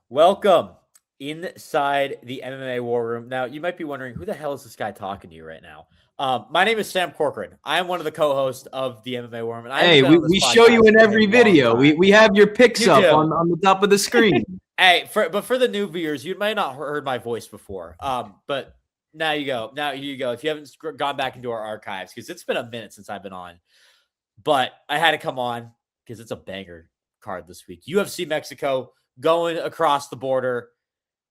Welcome inside the MMA War Room. Now, you might be wondering, who the hell is this guy talking to you right now? My name is Sam Corcoran. I am one of the co-hosts of the MMA War Room. And hey, we show you in every video. We have your pics up on the top of the screen. Hey, but for the new viewers, you might not have heard my voice before. But now you go. Now you go. If you haven't gone back into our archives, because it's been a minute since I've been on. But I had to come on because it's a banger card this week. UFC Mexico going across the border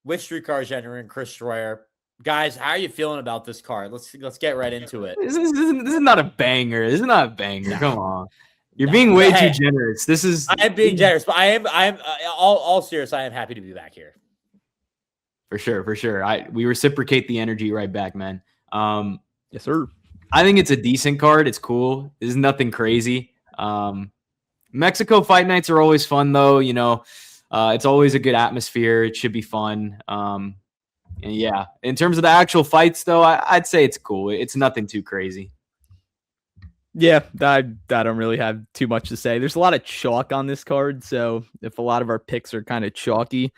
with Streetcar Jenner and Chris Schroyer. Guys, how are you feeling about this card? Let's get right into it. This is not a banger. This is not a banger. No. Come on. You're being way too generous. I am being generous, but I am all serious. I am happy to be back here. For sure. We reciprocate the energy right back, man. Yes, sir. I think it's a decent card. It's cool. There's nothing crazy. Mexico fight nights are always fun, though. You know, it's always a good atmosphere. It should be fun. And yeah, in terms of the actual fights, though, I'd say it's cool. It's nothing too crazy. Yeah, I don't really have too much to say. There's a lot of chalk on this card, so if a lot of our picks are kind of chalky,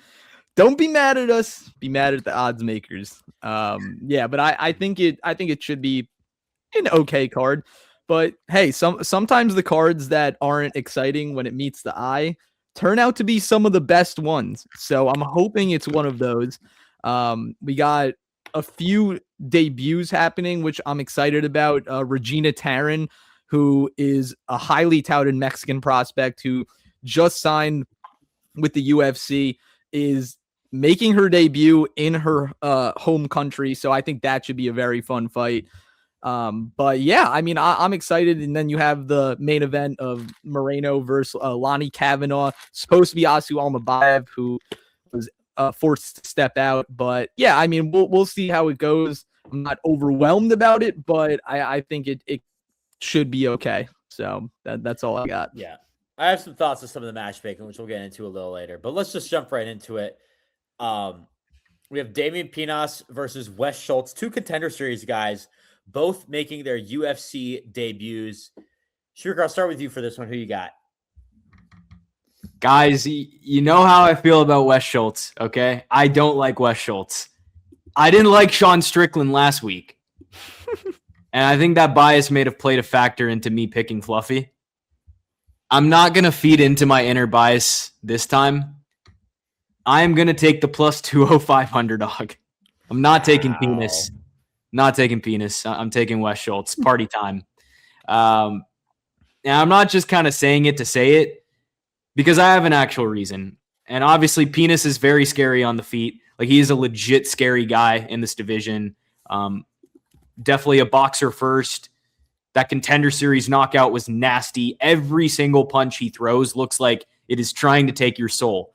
don't be mad at us. Be mad at the odds makers. Yeah, but I think it should be an okay card. But hey, sometimes the cards that aren't exciting when it meets the eye turn out to be some of the best ones. So I'm hoping it's one of those. We got a few debuts happening, which I'm excited about. Regina Tarin, who is a highly touted Mexican prospect who just signed with the UFC, is making her debut in her home country. So I think that should be a very fun fight. But yeah, I mean, I'm excited. And then you have the main event of Moreno versus Lone'er Kavanaugh. Supposed to be Asu Almabayev, who was forced to step out. But yeah, I mean, we'll see how it goes. I'm not overwhelmed about it, but I think it should be okay. So that's all I got. Yeah. I have some thoughts on some of the matchmaking, which we'll get into a little later. But let's just jump right into it. We have Damian Pinas versus Wes Schultz, two Contender Series guys, both making their UFC debuts. Shurika, I'll start with you for this one. Who you got? Guys, you know how I feel about Wes Schultz, okay? I don't like Wes Schultz. I didn't like Sean Strickland last week. And I think that bias may have played a factor into me picking Fluffy. I'm not going to feed into my inner bias this time. I am going to take the plus 205 underdog. I'm not taking Pinas. Not taking Pinas. I'm taking Wes Schultz. Party time. Now, I'm not just kind of saying it to say it, because I have an actual reason. And obviously, Pinas is very scary on the feet. Like, he is a legit scary guy in this division. Definitely a boxer first. That Contender Series knockout was nasty. Every single punch he throws looks like it is trying to take your soul.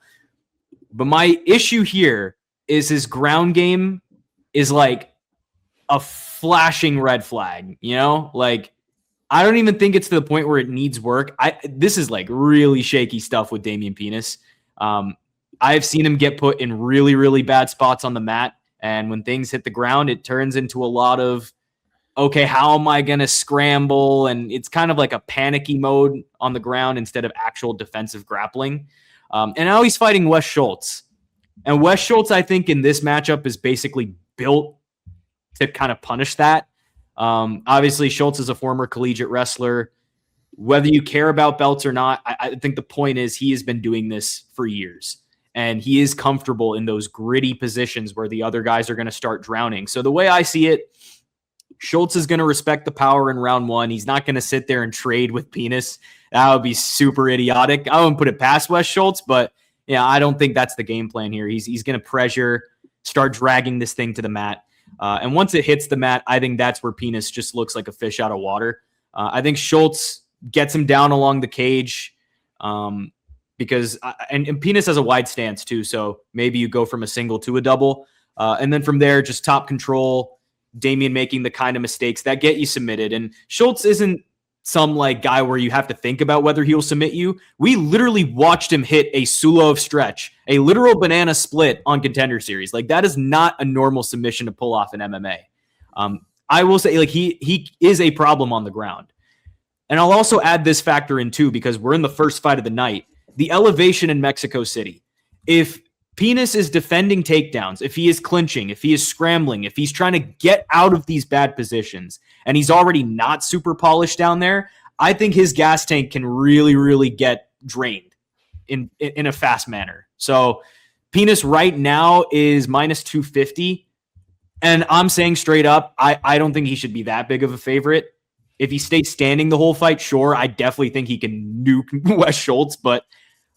But my issue here is his ground game is like a flashing red flag, you know? Like, I don't even think it's to the point where it needs work. This is like really shaky stuff with Damian Pinas. I've seen him get put in really, really bad spots on the mat. And when things hit the ground, it turns into a lot of, okay, how am I going to scramble? And it's kind of like a panicky mode on the ground instead of actual defensive grappling. And now he's fighting Wes Schultz. And Wes Schultz, I think, in this matchup is basically built to kind of punish that. Obviously, Schultz is a former collegiate wrestler. Whether you care about belts or not, I think the point is he has been doing this for years. And he is comfortable in those gritty positions where the other guys are going to start drowning. So the way I see it, Schultz is going to respect the power in round one. He's not going to sit there and trade with Pinas. That would be super idiotic. I wouldn't put it past Wes Schultz, but yeah, I don't think that's the game plan here. He's going to pressure, start dragging this thing to the mat. And once it hits the mat, I think that's where Pinas just looks like a fish out of water. I think Schultz gets him down along the cage because and Pinas has a wide stance too. So maybe you go from a single to a double. And then from there, just top control, Damian making the kind of mistakes that get you submitted. And Schultz isn't some like guy where you have to think about whether he'll submit you. We literally watched him hit a Sulov stretch, a literal banana split on Contender Series. Like, that is not a normal submission to pull off in MMA. I will say, like, he is a problem on the ground. And I'll also add this factor in too, because we're in the first fight of the night, the elevation in Mexico City. If Pinas is defending takedowns, if he is clinching, if he is scrambling, if he's trying to get out of these bad positions, and he's already not super polished down there, I think his gas tank can really, really get drained in a fast manner. So Pinas right now is minus 250. And I'm saying straight up, I don't think he should be that big of a favorite. If he stays standing the whole fight, sure, I definitely think he can nuke Wes Schultz, but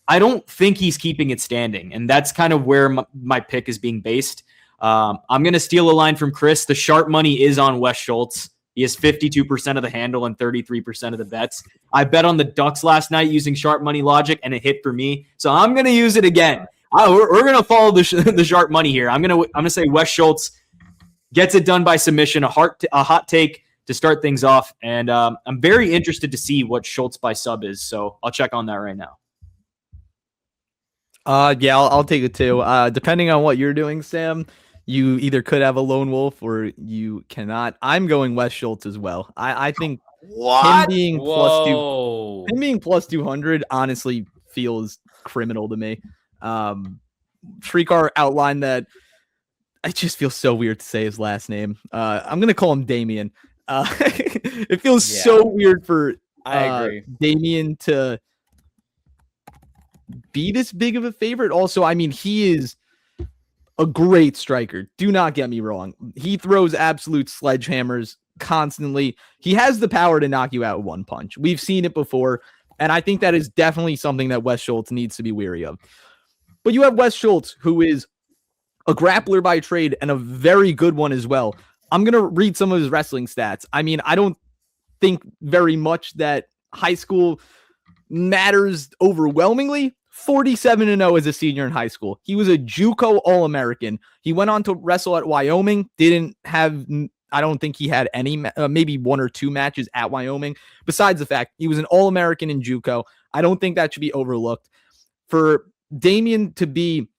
I don't think he's keeping it standing. And that's kind of where my pick is being based. I'm going to steal a line from Kris. The sharp money is on Wes Schultz. He has 52% of the handle and 33% of the bets. I bet on the Ducks last night using sharp money logic, and it hit for me. So I'm going to use it again. We're going to follow the sharp money here. I'm going to say Wes Schultz gets it done by submission, a hot take to start things off. And I'm very interested to see what Schultz by sub is. So I'll check on that right now. Yeah, I'll take it too. Depending on what you're doing, Sam, you either could have a lone wolf or you cannot. I'm going Wes Schultz as well. I think him being plus 200 honestly feels criminal to me. Shrikar outlined that. It just feels so weird to say his last name. I'm gonna call him Damian. It feels so weird for I agree. Damian to be this big of a favorite. Also, I mean, he is a great striker. Do not get me wrong. He throws absolute sledgehammers constantly. He has the power to knock you out with one punch. We've seen it before, and I think that is definitely something that Wes Schultz needs to be wary of. But you have Wes Schultz, who is a grappler by trade and a very good one as well. I'm going to read some of his wrestling stats. I mean, I don't think very much that high school matters overwhelmingly. 47-0 as a senior in high school. He was a JUCO All-American. He went on to wrestle at Wyoming. I don't think he had any, maybe one or two matches at Wyoming. Besides the fact he was an All-American in JUCO, I don't think that should be overlooked. For Damian to be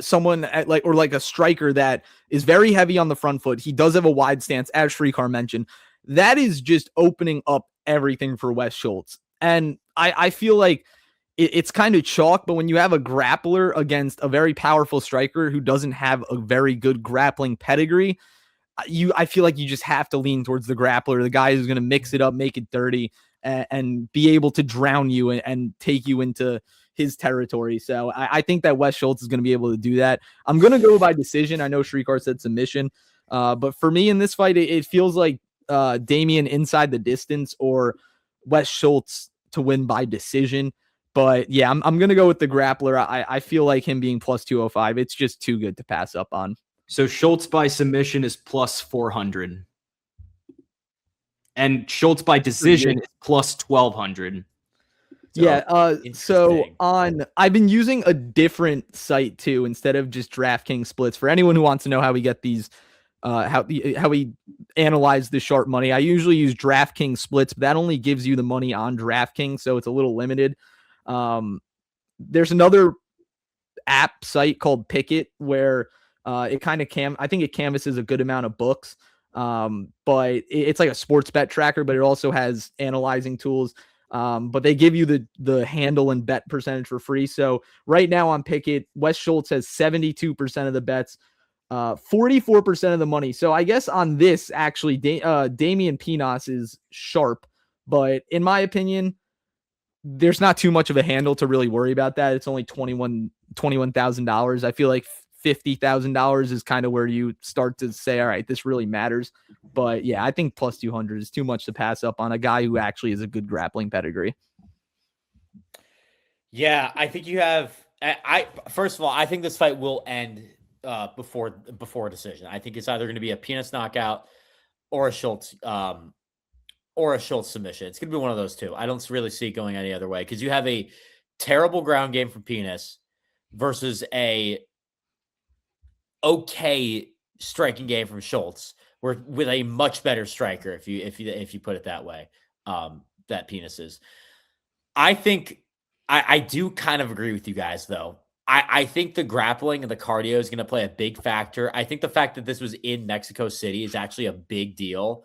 someone like a striker that is very heavy on the front foot, he does have a wide stance, as Shrikar mentioned. That is just opening up everything for Wes Schultz. And I feel like it's kind of chalk, but when you have a grappler against a very powerful striker who doesn't have a very good grappling pedigree, I feel like you just have to lean towards the grappler, the guy who's going to mix it up, make it dirty, and be able to drown you and take you into his territory. So I think that Wes Schultz is going to be able to do that. I'm going to go by decision. I know Shrikar said submission, but for me in this fight, it feels like Damian inside the distance or Wes Schultz to win by decision. But yeah, I'm going to go with the grappler. I feel like him being plus 205, it's just too good to pass up on. So Schultz by submission is plus 400. And Schultz by decision is plus 1,200. So I've been using a different site too, instead of just DraftKings splits. For anyone who wants to know how we get these, how we analyze the sharp money, I usually use DraftKings splits, but that only gives you the money on DraftKings, so it's a little limited. There's another app site called Pickett where it kind of I think it canvases a good amount of books, but it's like a sports bet tracker, but it also has analyzing tools. But they give you the handle and bet percentage for free. So right now on Pickett, Wes Schultz has 72% of the bets, 44% of the money. So I guess on this, actually, Damian Pinas is sharp. But in my opinion, there's not too much of a handle to really worry about that. It's only $21,000. I feel like $50,000 is kind of where you start to say, all right, this really matters. But yeah, I think plus 200 is too much to pass up on a guy who actually is a good grappling pedigree. Yeah, I think you have. First of all, I think this fight will end before a decision. I think it's either going to be a Pinas knockout or a Schultz submission. It's going to be one of those two. I don't really see it going any other way because you have a terrible ground game from Pinas versus a okay striking game from Schultz, with a much better striker, if you put it that way, that Pinas is. I think I do kind of agree with you guys, though. I think the grappling and the cardio is going to play a big factor. I think the fact that this was in Mexico City is actually a big deal.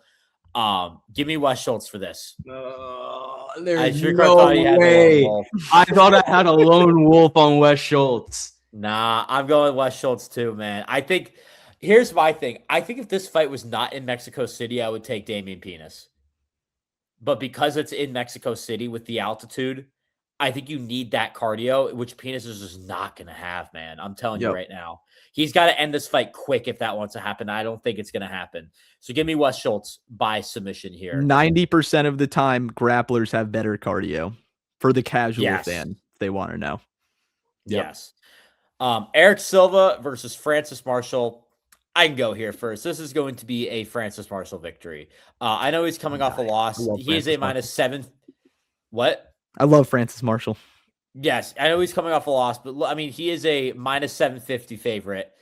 Give me Wes Schultz for this. There's no way. I thought I had a lone wolf on Wes Schultz. Nah, I'm going West Schultz too, man. I think here's my thing. I think if this fight was not in Mexico City, I would take Damian Pinas. But because it's in Mexico City with the altitude, I think you need that cardio, which Pinas is just not going to have, man. I'm telling you Yep. right now. He's got to end this fight quick if that wants to happen. I don't think it's going to happen. So give me West Schultz by submission here. 90% of the time, grapplers have better cardio for the casual Yes. fan, if they want to know. Yep. Yes. Erik Silva versus Francis Marshall. I can go here first. This is going to be a Francis Marshall victory. I know he's coming off a loss. He is a -7. What? I love Francis Marshall. Yes, I know he's coming off a loss, but I mean, he is a -750 favorite.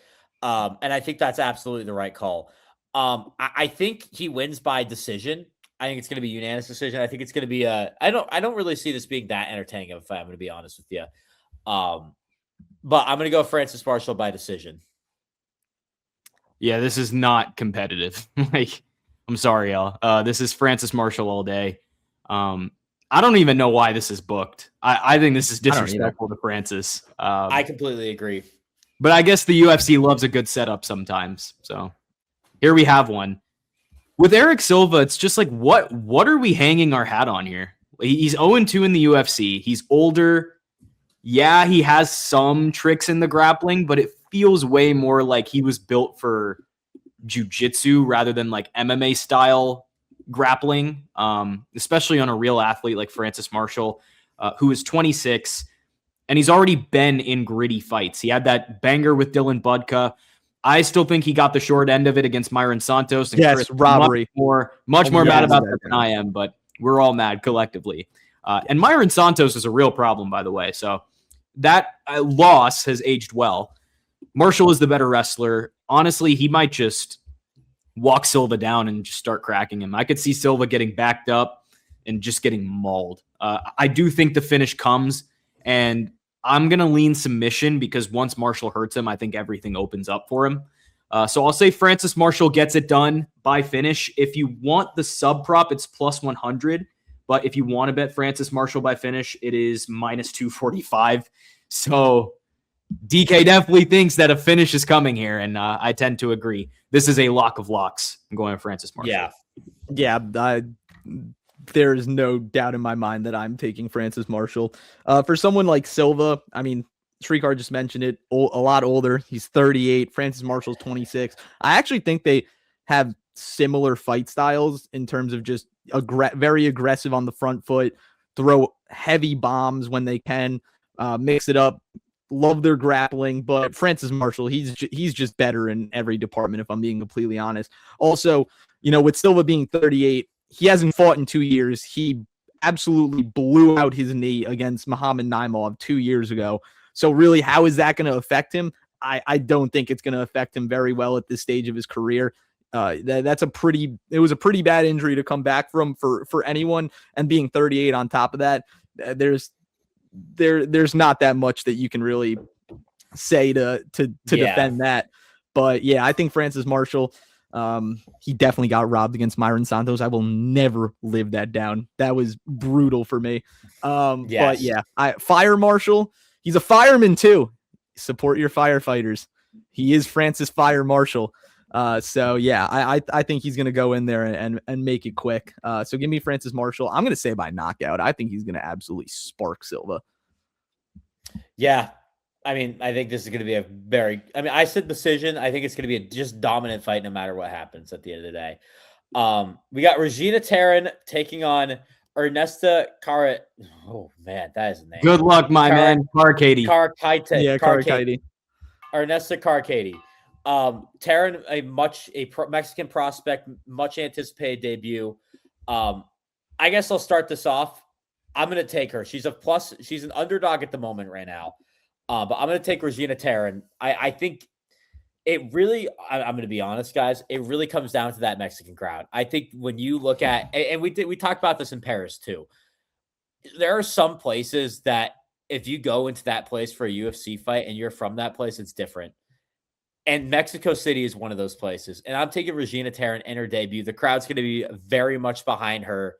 And I think that's absolutely the right call. I think he wins by decision. I think it's going to be unanimous decision. I think it's going to be I don't really see this being that entertaining of a fight. I'm going to be honest with you. But I'm going to go Francis Marshall by decision. Yeah, this is not competitive. Like, I'm sorry, y'all. This is Francis Marshall all day. I don't even know why this is booked. I think this is disrespectful to Francis. I completely agree. But I guess the UFC loves a good setup sometimes. So here we have one. With Erik Silva, it's just like, what are we hanging our hat on here? He's 0-2 in the UFC. He's older. Yeah, he has some tricks in the grappling, but it feels way more like he was built for jiu-jitsu rather than like MMA style grappling, especially on a real athlete like Francis Marshall, who is 26, and he's already been in gritty fights. He had that banger with Dylan Budka. I still think he got the short end of it against Myron Santos. And yes, Kris, robbery. Much more mad about that than I am, but we're all mad collectively. And Myron Santos is a real problem, by the way. So that loss has aged well. Marshall is the better wrestler. Honestly, he might just walk Silva down and just start cracking him. I could see Silva getting backed up and just getting mauled. I do think the finish comes, and I'm going to lean submission because once Marshall hurts him, I think everything opens up for him. So I'll say Francis Marshall gets it done by finish. If you want the sub prop, it's +100. But if you want to bet Francis Marshall by finish, it is -245. So DK definitely thinks that a finish is coming here, and I tend to agree. This is a lock of locks. I'm going with Francis Marshall. Yeah. There is no doubt in my mind that I'm taking Francis Marshall. For someone like Silva, I mean, Shrikar just mentioned it, a lot older. He's 38. Francis Marshall's 26. I actually think they have similar fight styles in terms of just very aggressive on the front foot, throw heavy bombs when they can, mix it up. Love their grappling, but Francis Marshall, he's just better in every department, if I'm being completely honest. Also, with Silva being 38, he hasn't fought in 2 years. He absolutely blew out his knee against Muhammad Naimov 2 years ago. So really, how is that going to affect him? I don't think it's going to affect him very well at this stage of his career. It was a pretty bad injury to come back from for anyone, and being 38 on top of that, there's not that much that you can really say to defend that. But yeah, I think Francis Marshall, he definitely got robbed against Myron Santos. I will never live that down. That was brutal for me. But yeah, Fire Marshall, he's a fireman too. Support your firefighters. He is Francis Fire Marshall. So yeah, I think he's going to go in there and make it quick. So give me Francis Marshall. I'm going to say by knockout. I think he's going to absolutely spark Silva. Yeah. I mean, I think this is going to be I said decision. I think it's going to be a just dominant fight no matter what happens at the end of the day. We got Regina Tarin taking on Ernesta Kareckaitè. Oh man, that is a name. Good luck, my man. Kareckaitè. Yeah, Kareckaitè. Ernesta Kareckaitè. Tarin, a Mexican prospect, much anticipated debut. I guess I'll start this off. I'm going to take her. She's an underdog at the moment right now. But I'm going to take Regina Tarin. I think it really, I'm going to be honest, guys, it really comes down to that Mexican crowd. I think when you look at, and we talked about this in Paris too, there are some places that if you go into that place for a UFC fight and you're from that place, it's different. And Mexico City is one of those places. And I'm taking Regina Tarin in her debut. The crowd's going to be very much behind her.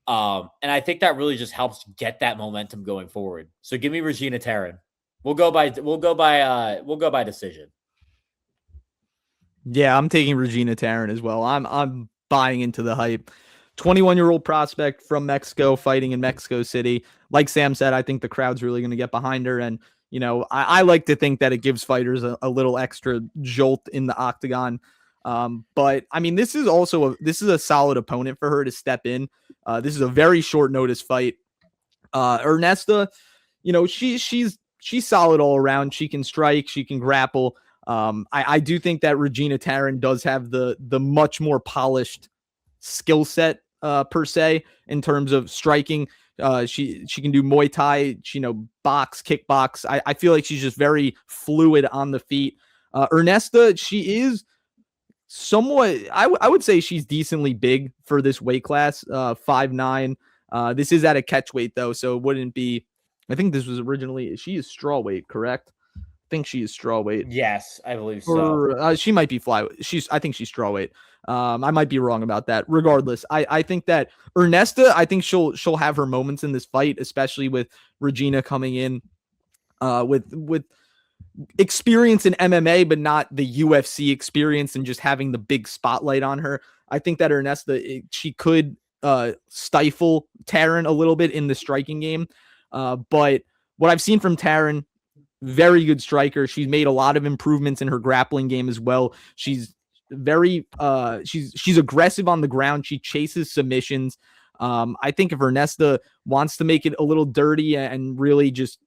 And I think that really just helps get that momentum going forward. So give me Regina Tarin. We'll go by decision. Yeah, I'm taking Regina Tarin as well. I'm buying into the hype. 21-year-old prospect from Mexico fighting in Mexico City. Like Sam said, I think the crowd's really going to get behind her. And, I like to think that it gives fighters a little extra jolt in the octagon. But I mean, this is a solid opponent for her to step in. This is a very short notice fight. Ernesta, she's solid all around. She can strike, she can grapple. I do think that Regina Tarin does have the much more polished skill set per se in terms of striking. She can do Muay Thai, box, kickbox. I feel like she's just very fluid on the feet. Ernesta, she is somewhat, I would say she's decently big for this weight class, 5'9". This is at a catch weight though, so it wouldn't be, I think this was originally, she is straw weight, correct? I think she is straw weight. Yes, I believe so. She might be flyweight. I think she's straw weight. I might be wrong about that. Regardless, I think that Ernesta, I think she'll have her moments in this fight, especially with Regina coming in with experience in MMA, but not the UFC experience and just having the big spotlight on her. I think that Ernesta, she could stifle Tarin a little bit in the striking game. But what I've seen from Tarin, very good striker. She's made a lot of improvements in her grappling game as well. She's very she's aggressive on the ground. She chases submissions. I think if Ernesta wants to make it a little dirty and really just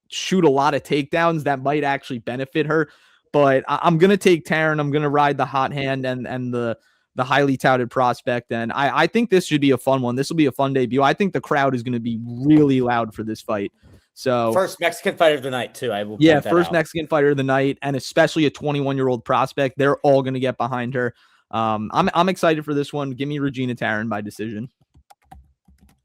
shoot a lot of takedowns, that might actually benefit her. But I'm gonna take Tarin. I'm gonna ride the hot hand and the highly touted prospect. And I think this should be a fun one. This will be a fun debut. I think the crowd is going to be really loud for this fight. So first Mexican fighter of the night too. I will. Yeah, first Mexican fighter of the night, and especially a 21-year-old prospect. They're all going to get behind her. I'm excited for this one. Give me Regina Tarin by decision.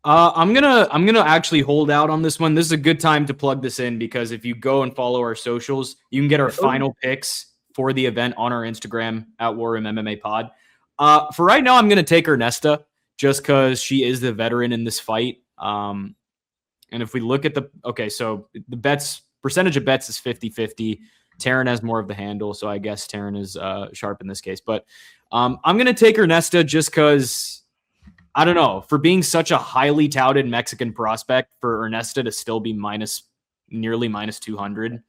I'm gonna actually hold out on this one. This is a good time to plug this in because if you go and follow our socials, you can get our final picks for the event on our Instagram at War Room MMA Pod. For right now, I'm going to take Ernesta just because she is the veteran in this fight. And if we look at so the percentage of bets is 50-50. Tarin has more of the handle, so I guess Tarin is sharp in this case. But I'm going to take Ernesta just because, I don't know, for being such a highly touted Mexican prospect, for Ernesta to still be nearly minus 200,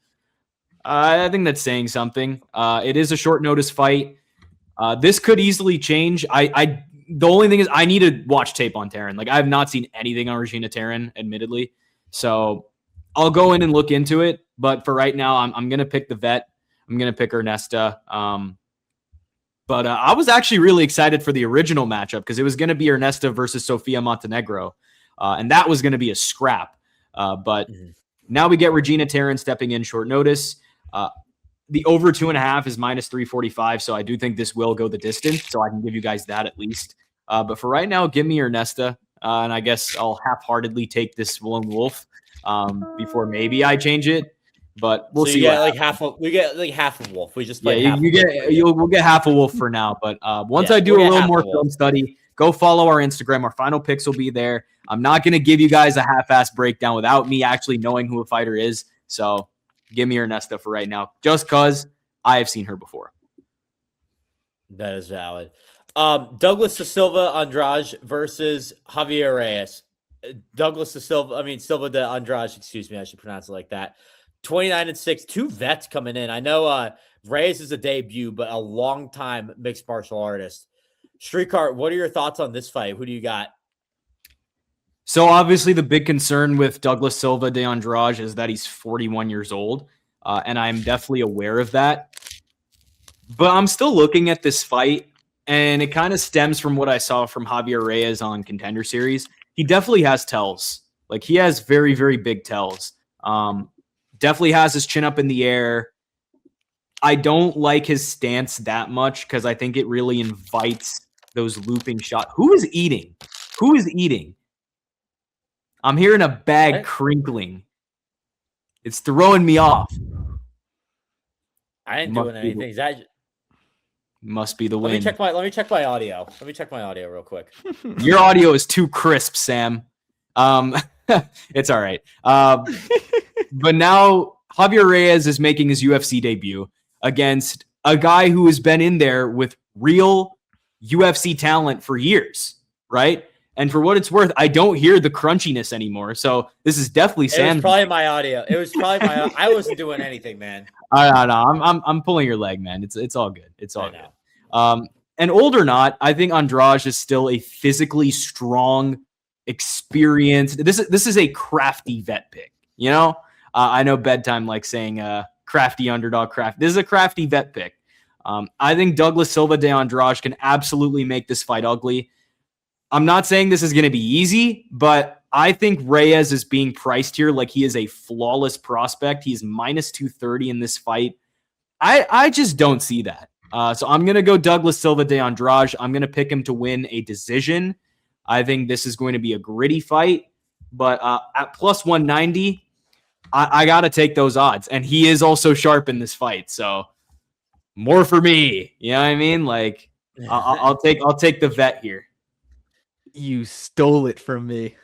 I think that's saying something. It is a short notice fight. This could easily change. The only thing is I need to watch tape on Tarin. Like I have not seen anything on Regina Tarin, admittedly. So I'll go in and look into it. But for right now, I'm going to pick the vet. I'm going to pick Ernesta. But I was actually really excited for the original matchup because it was going to be Ernesta versus Sofia Montenegro. And that was going to be a scrap. But now we get Regina Tarin stepping in short notice. The over 2.5 is minus 345. So I do think this will go the distance. So I can give you guys that at least. But for right now, give me Ernesta. And I guess I'll half-heartedly take this lone wolf before maybe I change it. But we'll see. We get like half a wolf. We just play we'll get half a wolf for now. But once I do a little more film study, go follow our Instagram. Our final picks will be there. I'm not going to give you guys a half-ass breakdown without me actually knowing who a fighter is. So give me Ernesta for right now, just because I have seen her before. That is valid. Douglas da Silva Andrade versus Javier Reyes. Silva de Andrade, excuse me, I should pronounce it like that. 29-6, two vets coming in. I know Reyes is a debut, but a long-time mixed martial artist. Streetcar, what are your thoughts on this fight? Who do you got? So obviously the big concern with Douglas Silva de Andrade is that he's 41 years old, and I'm definitely aware of that. But I'm still looking at this fight, and it kind of stems from what I saw from Javier Reyes on Contender Series. He definitely has tells. Like, he has very, very big tells. Definitely has his chin up in the air. I don't like his stance that much because I think it really invites those looping shots. Who is eating? Who is eating? I'm hearing a bag crinkling. It's throwing me off. I ain't doing anything. Must be the wind. Let me check my audio. Let me check my audio real quick. Your audio is too crisp, Sam. It's all right. But now Javier Reyes is making his UFC debut against a guy who has been in there with real UFC talent for years, right? And for what it's worth, I don't hear the crunchiness anymore. So this is definitely Sam. It was probably my audio. I wasn't doing anything, man. I'm pulling your leg, man. It's all good. It's all good. And old or not, I think Andrade is still a physically strong, experienced. This is a crafty vet pick. You know, I know bedtime like saying crafty underdog craft. This is a crafty vet pick. I think Douglas Silva de Andrade can absolutely make this fight ugly. I'm not saying this is going to be easy, but I think Reyes is being priced here like he is a flawless prospect. He's minus 230 in this fight. I just don't see that. So I'm going to go Douglas Silva de Andrade. I'm going to pick him to win a decision. I think this is going to be a gritty fight, but at plus 190, I got to take those odds. And he is also sharp in this fight. So more for me. You know what I mean? Like I'll take the vet here. You stole it from me.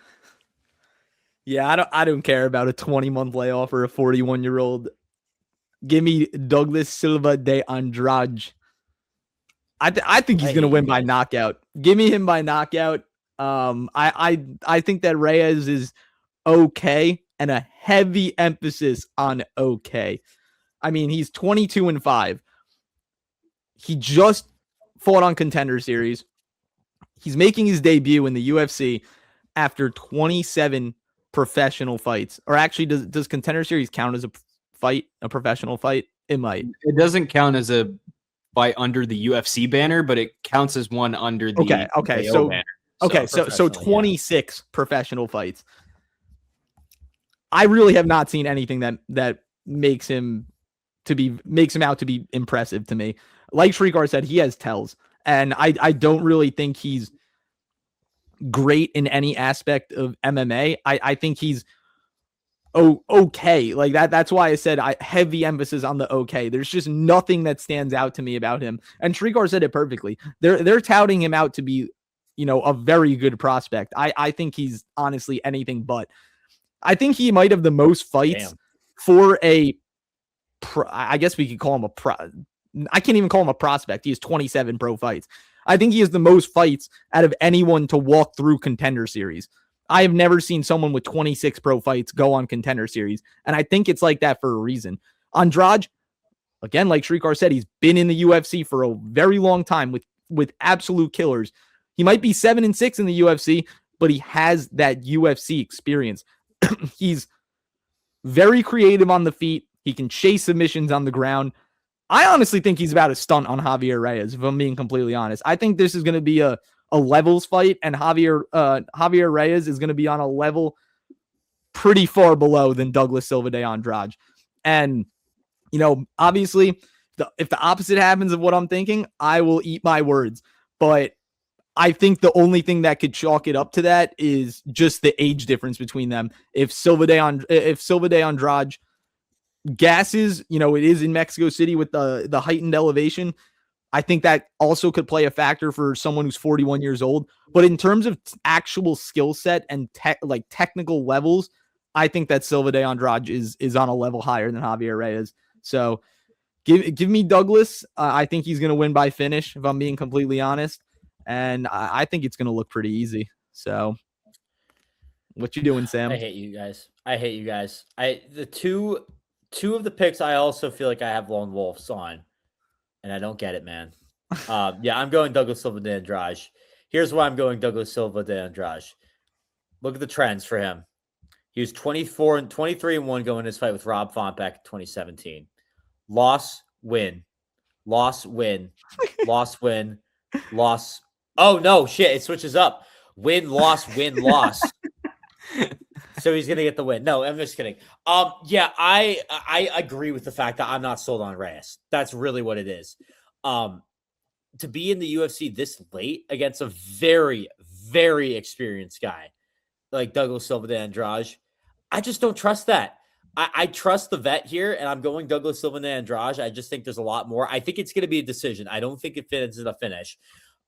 Yeah, I don't care about a 20-month layoff or a 41-year-old. Give me Douglas Silva de Andrade. I think he's gonna win by knockout. Give me him by knockout. I think that Reyes is okay, and a heavy emphasis on okay. I mean, he's 22-5. He just fought on Contender Series. He's making his debut in the UFC after 27 professional fights. Or actually, does Contender Series count as a professional fight? It might. It doesn't count as a fight under the UFC banner, but it counts as one under the KO banner. So 26 professional fights. I really have not seen anything that makes him out to be impressive to me. Like Shrikar said, he has tells. And I don't really think he's great in any aspect of MMA. I think he's okay. Like that's why I said heavy emphasis on the okay. There's just nothing that stands out to me about him. And Shrikar said it perfectly. They're touting him out to be, a very good prospect. I think he's honestly anything but. I think he might have the most fights for I guess we could call him I can't even call him a prospect. He has 27 pro fights. I think he has the most fights out of anyone to walk through Contender Series. I have never seen someone with 26 pro fights go on Contender Series, and I think it's like that for a reason. Andrade, again, like Shrikar said, he's been in the UFC for a very long time with absolute killers. He might be 7-6 in the UFC, but he has that UFC experience. He's very creative on the feet. He can chase submissions on the ground. I honestly think he's about to stunt on Javier Reyes, if I'm being completely honest. I think this is going to be a levels fight, and Javier Reyes is going to be on a level pretty far below than Douglas Silva de Andrade. And, obviously, if the opposite happens of what I'm thinking, I will eat my words. But I think the only thing that could chalk it up to that is just the age difference between them. If Silva de Andrade gasses, it is in Mexico City with the heightened elevation, I think that also could play a factor for someone who's 41 years old. But in terms of actual skill set and technical levels, I think that Silva de Andrade is on a level higher than Javier Reyes. So give me Douglas. I think he's going to win by finish, if I'm being completely honest. And I think it's going to look pretty easy. So what you doing, Sam? I hate you guys. The two of the picks, I also feel like I have lone wolves on, and I don't get it, man. I'm going Douglas Silva de Andrade. Here's why I'm going Douglas Silva de Andrade. Look at the trends for him. He was 23-1 going his fight with Rob Font back in 2017. Loss, win. Loss, win. Loss, win. Loss. Oh, no, shit. It switches up. Win, loss, win, loss. So he's going to get the win. No, I'm just kidding. I agree with the fact that I'm not sold on Reyes. That's really what it is. To be in the UFC this late against a very, very experienced guy like Douglas Silva de Andrade, I just don't trust that. I trust the vet here, and I'm going Douglas Silva de Andrade. I just think there's a lot more. I think it's going to be a decision. I don't think it fits in a finish.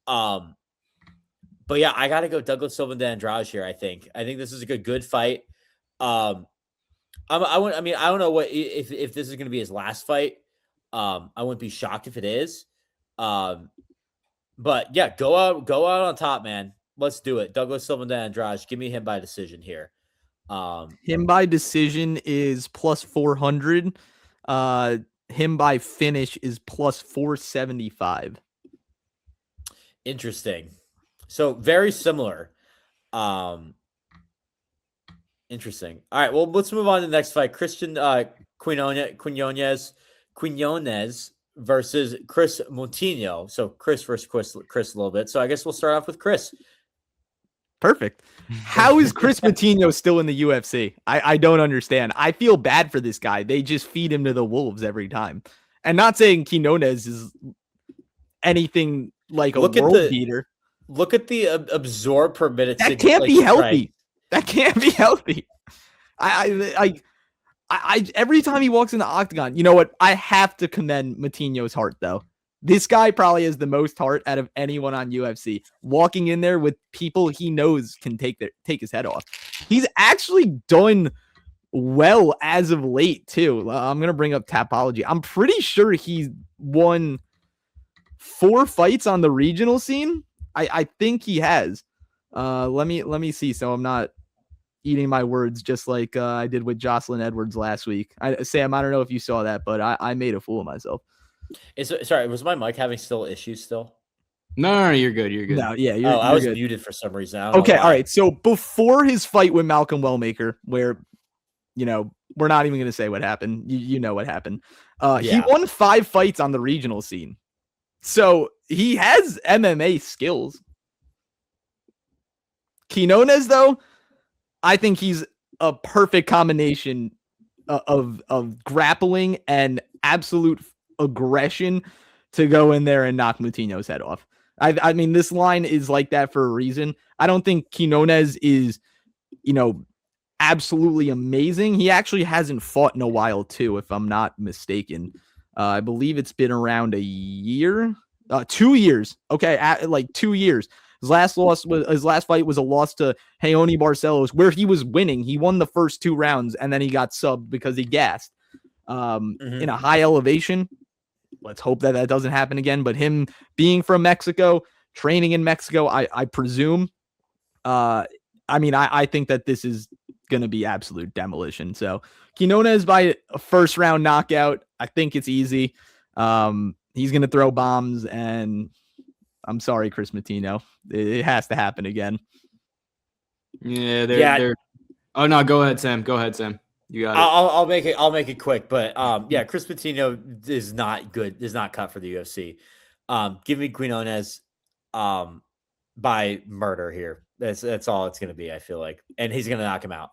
But yeah, I got to go Douglas Silva de Andrade here, I think. I think this is a good fight. I mean, I don't know if this is going to be his last fight. I wouldn't be shocked if it is. But yeah, go out on top, man. Let's do it. Douglas Silva and Andrade. Give me him by decision here. Him by decision is plus 400. Him by finish is plus 475. Interesting. So very similar. Interesting. All right. Well, let's move on to the next fight. Quiñonez versus Kris Moutinho. So Kris versus Kris a little bit. So I guess we'll start off with Kris. Perfect. How is Kris Moutinho still in the UFC? I don't understand. I feel bad for this guy. They just feed him to the wolves every time. And not saying Quiñonez is anything like a world beater. Look at the absorb per minute. That can't be healthy. That can't be healthy. I every time he walks in the octagon, you know what? I have to commend Moutinho's heart, though. This guy probably has the most heart out of anyone on UFC. Walking in there with people he knows can take his head off. He's actually done well as of late, too. I'm going to bring up Tapology. I'm pretty sure he's won 4 fights on the regional scene. I think he has. Let me see. So I'm not eating my words just like I did with Jocelyn Edwards last week. Sam, I don't know if you saw that, but I made a fool of myself. Sorry, was my mic having still issues still? No, you're good. You're good. No, yeah, I was good. muted for some reason. Okay, all right. So before his fight with Malcolm Wellmaker, where, you know, we're not even going to say what happened. You know what happened. He won 5 fights on the regional scene. So he has MMA skills. Quiñonez, though, I think he's a perfect combination of grappling and absolute aggression to go in there and knock Moutinho's head off. I mean, this line is like that for a reason. I don't think Quiñonez is, you know, absolutely amazing. He actually hasn't fought in a while, too, if I'm not mistaken. I believe it's been around a year, 2 years. Okay, like 2 years. His last fight was a loss to Raoni Barcelos, where he was winning. He won the first 2 rounds, and then he got subbed because he gassed in a high elevation. Let's hope that doesn't happen again. But him being from Mexico, training in Mexico, I presume. I mean, I think that this is going to be absolute demolition. So Quiñonez by a first round knockout. I think it's easy. He's going to throw bombs, and I'm sorry, Kris Moutinho. It has to happen again. Yeah, they're. Oh no, go ahead, Sam. You got it. I'll make it quick, but yeah, Kris Moutinho is not good. Is not cut for the UFC. Give me Quiñonez by murder here. That's all it's going to be. I feel like, and he's going to knock him out.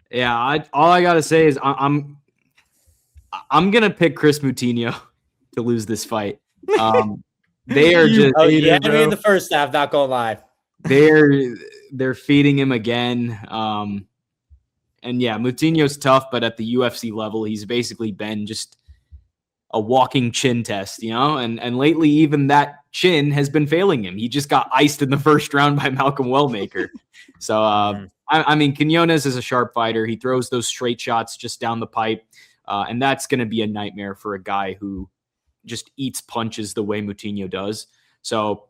Yeah, all I gotta say is I'm gonna pick Kris Moutinho to lose this fight. They are just me in the first half. Not gonna lie, they're feeding him again. And yeah, Moutinho's tough, but at the UFC level, he's basically been just a walking chin test, you know. And lately, even that chin has been failing him. He just got iced in the first round by Malcolm Wellmaker. So I mean, Quiñonez is a sharp fighter. He throws those straight shots just down the pipe. And that's going to be a nightmare for a guy who just eats punches the way Moutinho does. So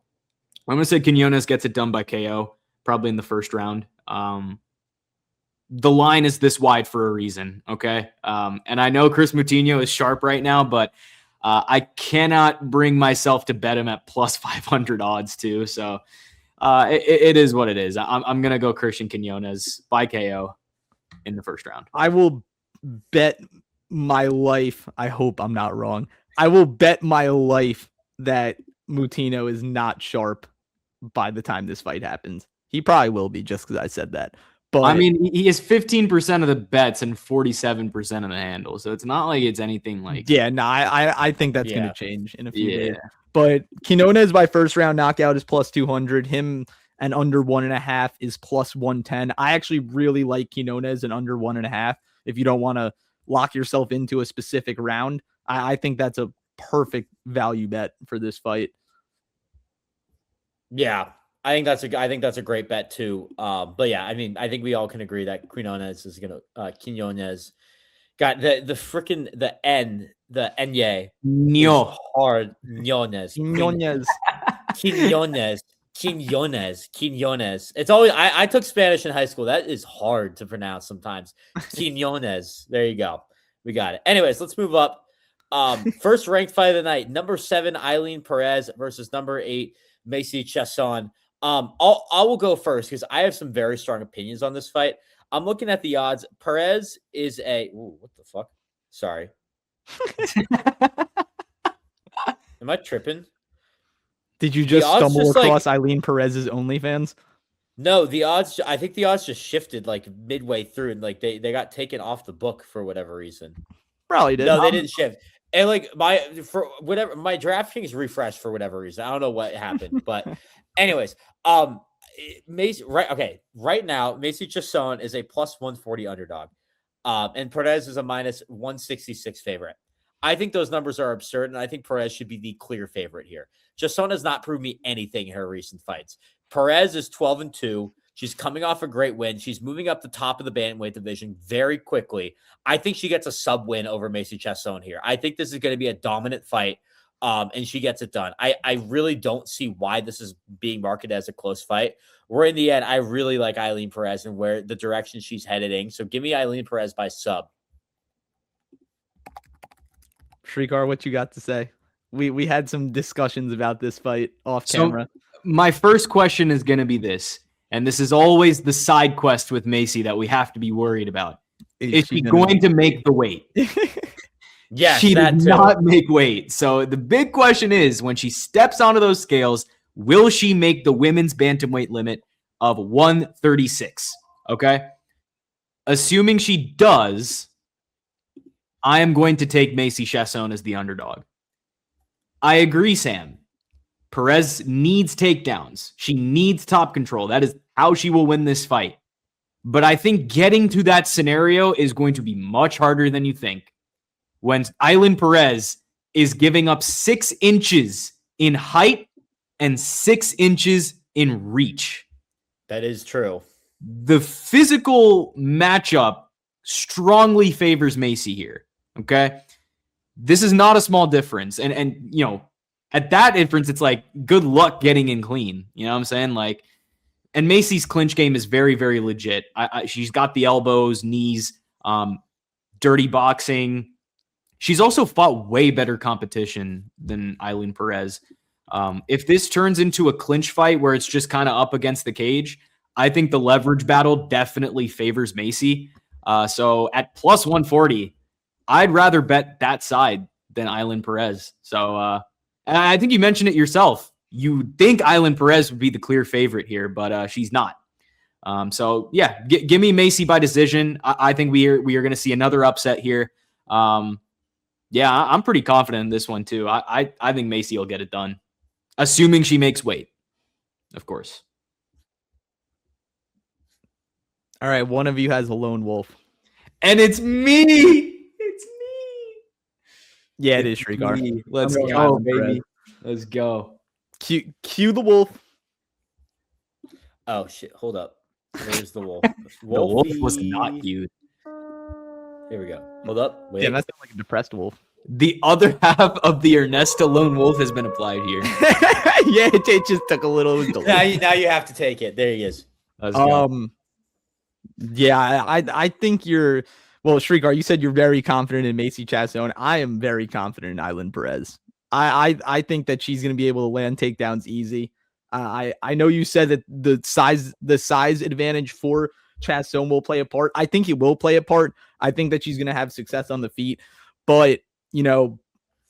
I'm going to say Quiñonez gets it done by KO, probably in the first round. The line is this wide for a reason, okay? And I know Kris Moutinho is sharp right now, but I cannot bring myself to bet him at plus 500 odds too. So it is what it is. I'm going to go Christian Quiñonez by KO in the first round. I will bet my life. I hope I'm not wrong. I will bet my life that Moutinho is not sharp by the time this fight happens. He probably will be just because I said that. But I mean, he has 15% of the bets and 47% of the handle. So it's not like it's anything like. Yeah, no, I think that's going to change in a few days. But Quiñonez by first round knockout is plus 200. Him and under 1.5 is plus 110. I actually really like Quiñonez and under 1.5. If you don't want to lock yourself into a specific round, I think that's a perfect value bet for this fight. Yeah. I think that's a great bet too. But yeah, I mean, I think we all can agree that Quiñonez is gonna Quiñonez got the Enye is No. hard. Quiñonez. Quiñonez. Quiñonez. It's always I took Spanish in high school. That is hard to pronounce sometimes. Quiñonez. There you go. We got it. Anyways, let's move up. First ranked fight of the night. Number 7, Ailin Perez versus number 8, Macy Chiasson. I will go first because I have some very strong opinions on this fight. I'm looking at the odds. Perez is what the fuck? Sorry. Am I tripping? Did you just stumble across Ailin Perez's OnlyFans? No, the odds. I think the odds just shifted like midway through, and like they got taken off the book for whatever reason. Probably did. No, they didn't shift. And like my DraftKings refreshed for whatever reason. I don't know what happened, but anyways, Macy. Right now, Macy Chiasson is a plus 140 underdog, and Perez is a minus 166 favorite. I think those numbers are absurd, and I think Perez should be the clear favorite here. Chiasson has not proved me anything in her recent fights. Perez is 12-2. She's coming off a great win. She's moving up the top of the bantamweight division very quickly. I think she gets a sub win over Macy Chiasson here. I think this is going to be a dominant fight, and she gets it done. I really don't see why this is being marketed as a close fight. Where in the end, I really like Ailin Perez and where the direction she's heading. So give me Ailin Perez by sub. Shrikar, what you got to say? We had some discussions about this fight off camera. My first question is going to be this, and this is always the side quest with Macy that we have to be worried about. Is she going to make the weight? Yes, she did not make weight. So the big question is, when she steps onto those scales, will she make the women's bantamweight limit of 136? Okay. Assuming she does, I am going to take Macy Chiasson as the underdog. I agree, Sam. Perez needs takedowns. She needs top control. That is how she will win this fight. But I think getting to that scenario is going to be much harder than you think. When Ailin Perez is giving up 6 inches in height and 6 inches in reach. That is true. The physical matchup strongly favors Macy here. Okay. This is not a small difference. And you know, at that difference, it's like good luck getting in clean. You know what I'm saying? Like, and Macy's clinch game is very, very legit. She's got the elbows, knees, dirty boxing. She's also fought way better competition than Ailin Perez. If this turns into a clinch fight where it's just kind of up against the cage, I think the leverage battle definitely favors Macy. So at plus 140, I'd rather bet that side than Ailin Perez. So and I think you mentioned it yourself. You think Ailin Perez would be the clear favorite here, but she's not. So yeah, give me Macy by decision. I think we are going to see another upset here. Yeah, I'm pretty confident in this one too. I think Macy will get it done, assuming she makes weight, of course. All right, one of you has a lone wolf, and it's me. It's me. Yeah, it is Shrikar. Let's go, baby. Let's go. Cue the wolf. Oh shit! Hold up. Where's the wolf? The wolf was not cute. Here we go. Hold up. Wait. Yeah, that sounds like a depressed wolf. The other half of the Ernesta lone wolf has been applied here. Yeah, it just took a little. Now you have to take it. There he is. Let's go. Yeah, I think you're. Well, Shrikar, you said you're very confident in Macy Chiasson. I am very confident in Ailin Perez. I think that she's going to be able to land takedowns easy. I know you said that the size advantage for Chiasson will play a part. I think it will play a part. I think that she's going to have success on the feet. But, you know,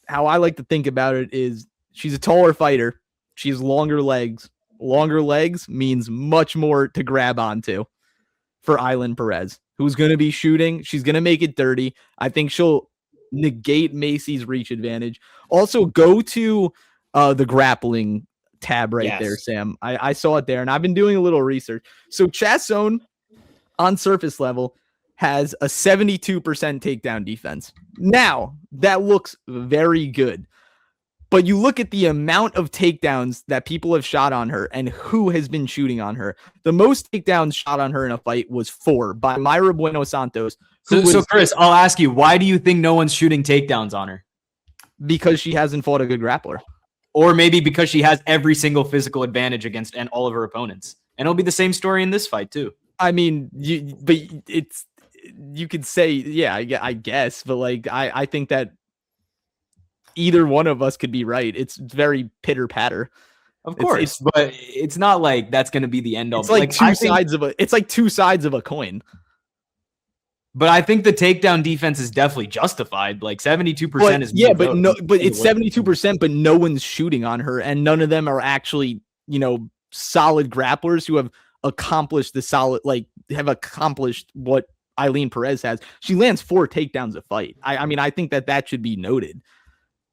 how I like to think about it is she's a taller fighter. She has longer legs. Longer legs means much more to grab onto for Ailin Perez, who's going to be shooting. She's going to make it dirty. I think she'll negate Macy's reach advantage. Also, go to the grappling tab right there, Sam. I saw it there, and I've been doing a little research. So Chiasson on surface level has a 72% takedown defense. Now, that looks very good. But you look at the amount of takedowns that people have shot on her and who has been shooting on her. The most takedowns shot on her in a fight was 4 by Mayra Bueno Santos. So Chris, I'll ask you, why do you think no one's shooting takedowns on her? Because she hasn't fought a good grappler. Or maybe because she has every single physical advantage against and all of her opponents. And it'll be the same story in this fight too. I mean, you could say, yeah, I guess, but like, I think that either one of us could be right. It's very pitter patter. Of course, but it's not like that's going to be the end all. It's like two sides of a coin. But I think the takedown defense is definitely justified. Like 72% is but it's 72%, but no one's shooting on her, and none of them are actually, solid grapplers who have accomplished what Ailin Perez has. She lands 4 takedowns a fight. I mean, I think that should be noted.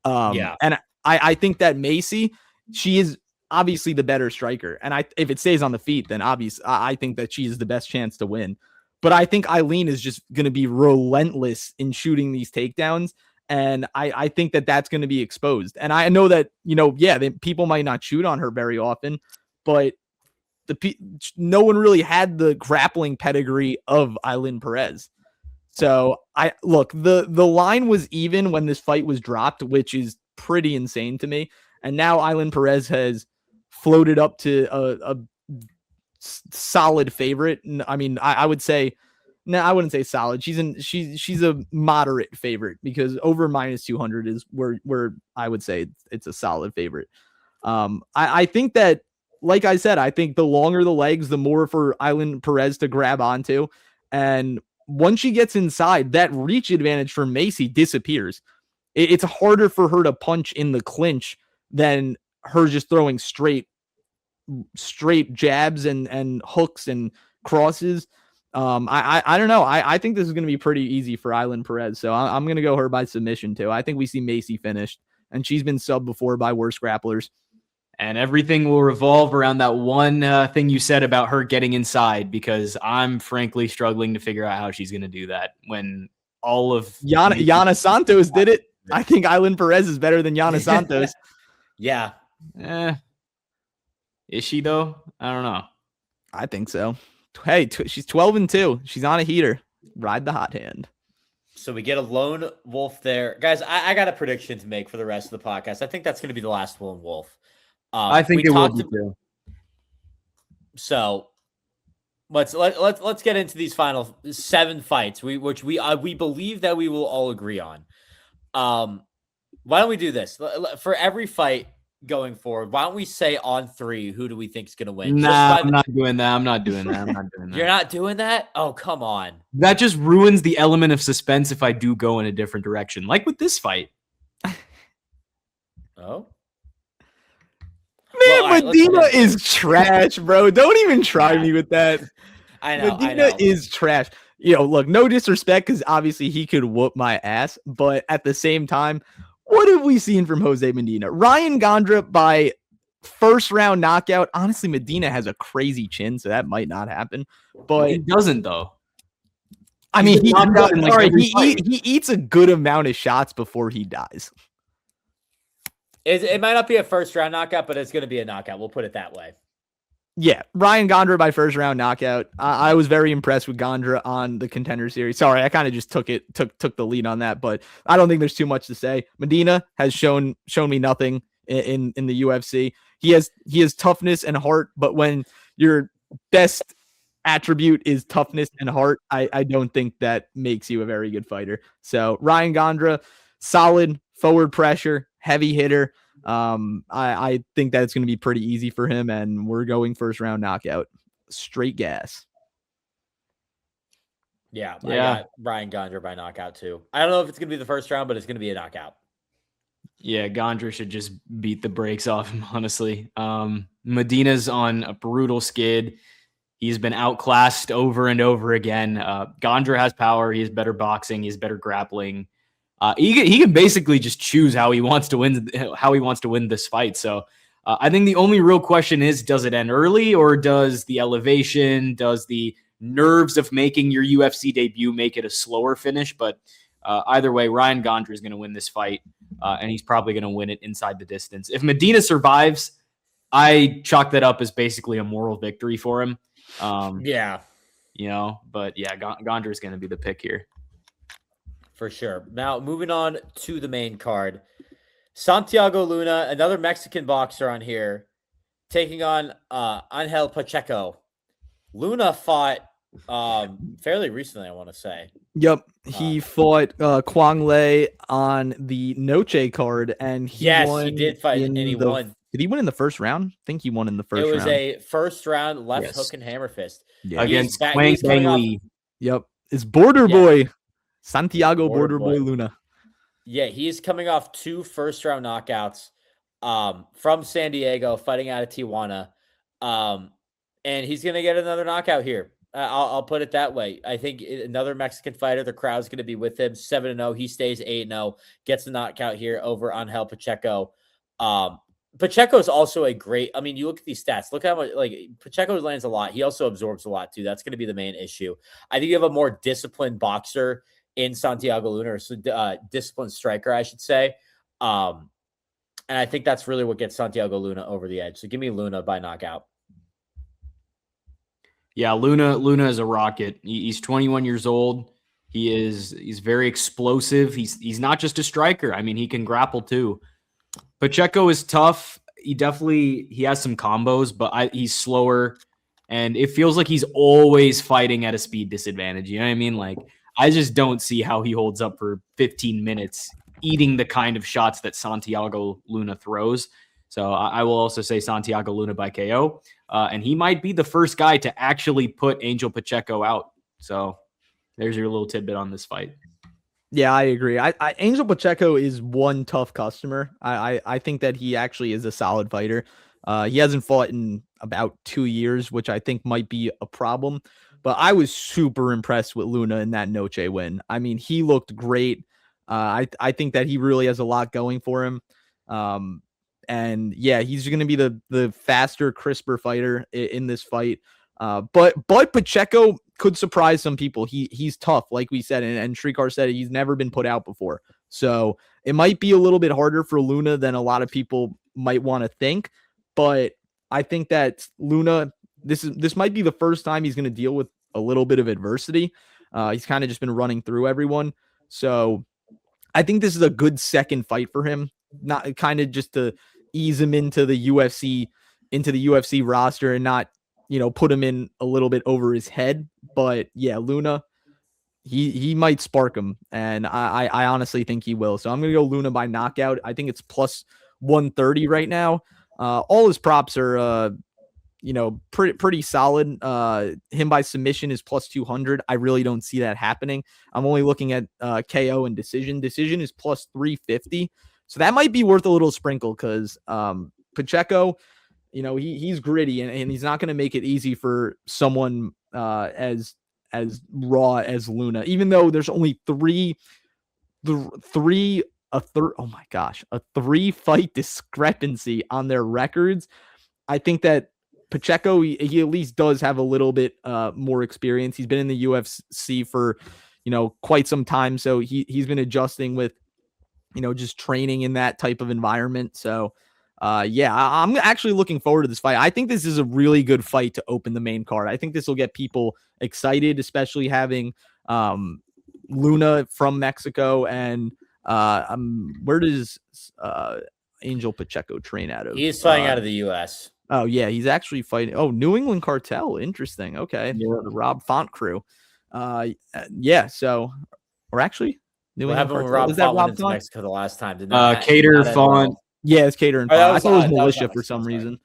And I think that Macy, she is obviously the better striker. And if it stays on the feet, then I think that she is the best chance to win. But I think Ailin is just going to be relentless in shooting these takedowns. And I think that that's going to be exposed. And I know that, people might not shoot on her very often, but no one really had the grappling pedigree of Ailin Perez. So the line was even when this fight was dropped, which is pretty insane to me. And now Ailin Perez has floated up to a solid favorite. I mean, I would say, no, I wouldn't say solid. She's a moderate favorite, because over -200 is where I would say it's a solid favorite. I think that, like I said, I think the longer the legs, the more for Ailin Perez to grab onto. And once she gets inside, that reach advantage for Macy disappears. It's harder for her to punch in the clinch than her just throwing straight jabs and hooks and crosses. I don't know. I think this is going to be pretty easy for Ailin Perez. So I'm going to go her by submission too. I think we see Macy finished, and she's been subbed before by worse grapplers. And everything will revolve around that one thing you said about her getting inside, because I'm frankly struggling to figure out how she's going to do that when all of Yana Santos did it. I think Ailin Perez is better than Yana Santos. Yeah. Is she though? I don't know. I think so. Hey, she's 12-2. She's on a heater. Ride the hot hand. So we get a lone wolf there. Guys, I got a prediction to make for the rest of the podcast. I think that's going to be the last lone wolf. I think it will be too. So let's get into these final 7 fights, which we believe that we will all agree on. Why don't we do this for every fight going forward? Why don't we say on 3 who do we think is going to win? Nah, I'm not doing that. I'm not doing that. You're not doing that? Oh, come on. That just ruins the element of suspense if I do go in a different direction, like with this fight. Oh. Man, well, Medina is trash, bro. Don't even try me with that. I know. Medina is trash. Look, no disrespect, because obviously he could whoop my ass. But at the same time, what have we seen from Jose Medina? Ryan Gandra by first round knockout. Honestly, Medina has a crazy chin, so that might not happen. But he doesn't, though. I mean, he eats a good amount of shots before he dies. It might not be a first round knockout, but it's going to be a knockout. We'll put it that way. Yeah, Ryan Gandra by first round knockout. I was very impressed with Gandra on the Contender Series. Sorry, I kind of just took the lead on that, but I don't think there's too much to say. Medina has shown me nothing in the UFC. He has toughness and heart, but when your best attribute is toughness and heart, I don't think that makes you a very good fighter. So Ryan Gandra, solid forward pressure, heavy hitter. I think that it's going to be pretty easy for him, and we're going first round knockout, straight gas. Yeah. I got Ryan Gandra by knockout too. I don't know if it's going to be the first round, but it's going to be a knockout. Yeah, Gandra should just beat the brakes off him, honestly. Medina's on a brutal skid. He's been outclassed over and over again. Gandra has power. He has better boxing. He has better grappling. He can basically just choose how he wants to win this fight. So I think the only real question is, does it end early, or does the elevation, does the nerves of making your UFC debut make it a slower finish? But either way, Ryan Gandra is going to win this fight. and he's probably going to win it inside the distance. If Medina survives, I chalk that up as basically a moral victory for him. Yeah. But yeah, Gandra is going to be the pick here. For sure. Now, moving on to the main card. Santiago Luna, another Mexican boxer on here, taking on Angel Pacheco. Luna fought fairly recently, I want to say. Yep. He fought Quang Lei on the Noche card, and he won. He did fight, and he won. Did he win in the first round? I think he won in the first round. It was a first round left hook and hammer fist. Yeah. Against Wang Lee. Yep. It's Border Boy. Santiago Border Boy Luna. Yeah, he's coming off 2 first-round knockouts from San Diego, fighting out of Tijuana. And he's going to get another knockout here. I'll put it that way. I think another Mexican fighter, the crowd's going to be with him. 7-0. He stays 8-0, gets the knockout here over Angel Pacheco. Pacheco is also a great, I mean, you look at these stats. Look how much, Pacheco lands a lot. He also absorbs a lot, too. That's going to be the main issue. I think you have a more disciplined boxer in Santiago Luna, or disciplined striker, I should say. And I think that's really what gets Santiago Luna over the edge. So give me Luna by knockout. Yeah, Luna is a rocket. He's 21 years old. He's very explosive. He's not just a striker. I mean, he can grapple too. Pacheco is tough. He has some combos, but he's slower, and it feels like he's always fighting at a speed disadvantage. You know what I mean? Like, I just don't see how he holds up for 15 minutes eating the kind of shots that Santiago Luna throws. So I will also say Santiago Luna by KO. And he might be the first guy to actually put Angel Pacheco out. So there's your little tidbit on this fight. Yeah, I agree. Angel Pacheco is one tough customer. I think that he actually is a solid fighter. He hasn't fought in about 2 years, which I think might be a problem. But I was super impressed with Luna in that Noche win. I mean, he looked great. I think that he really has a lot going for him. And yeah, he's going to be the faster, crisper fighter in this fight. But Pacheco could surprise some people. He's tough, like we said, and Shrikar said he's never been put out before. So it might be a little bit harder for Luna than a lot of people might want to think. But I think that Luna, this might be the first time he's going to deal with a little bit of adversity. He's kind of just been running through everyone. So I think this is a good second fight for him, not kind of just to ease him into the UFC roster and not, put him in a little bit over his head. But yeah, Luna, he might spark him. And I honestly think he will. So I'm going to go Luna by knockout. I think it's plus 130 right now. All his props are, pretty solid. Him by submission is plus 200. I really don't see that happening. I'm only looking at KO and decision. Decision is plus 350. So that might be worth a little sprinkle because Pacheco, he's gritty and he's not going to make it easy for someone as raw as Luna, even though there's only a 3-fight discrepancy on their records. I think that Pacheco, he at least does have a little bit more experience. He's been in the UFC for, quite some time. So he's been adjusting with, just training in that type of environment. So I'm actually looking forward to this fight. I think this is a really good fight to open the main card. I think this will get people excited, especially having Luna from Mexico. And where does Angel Pacheco train out of? He's fighting out of the U.S. Oh, yeah, he's actually fighting. Oh, New England Cartel. Interesting. Okay. Yeah. The Rob Font crew. Yeah, so, or actually, New What England happened when Cartel. Rob Was that Font went Rob into Font? Mexico the last time? Cater Font. Yeah, it's Cater and Oh, Font. that I was thought it was that was Militia not for some Mexico, reason.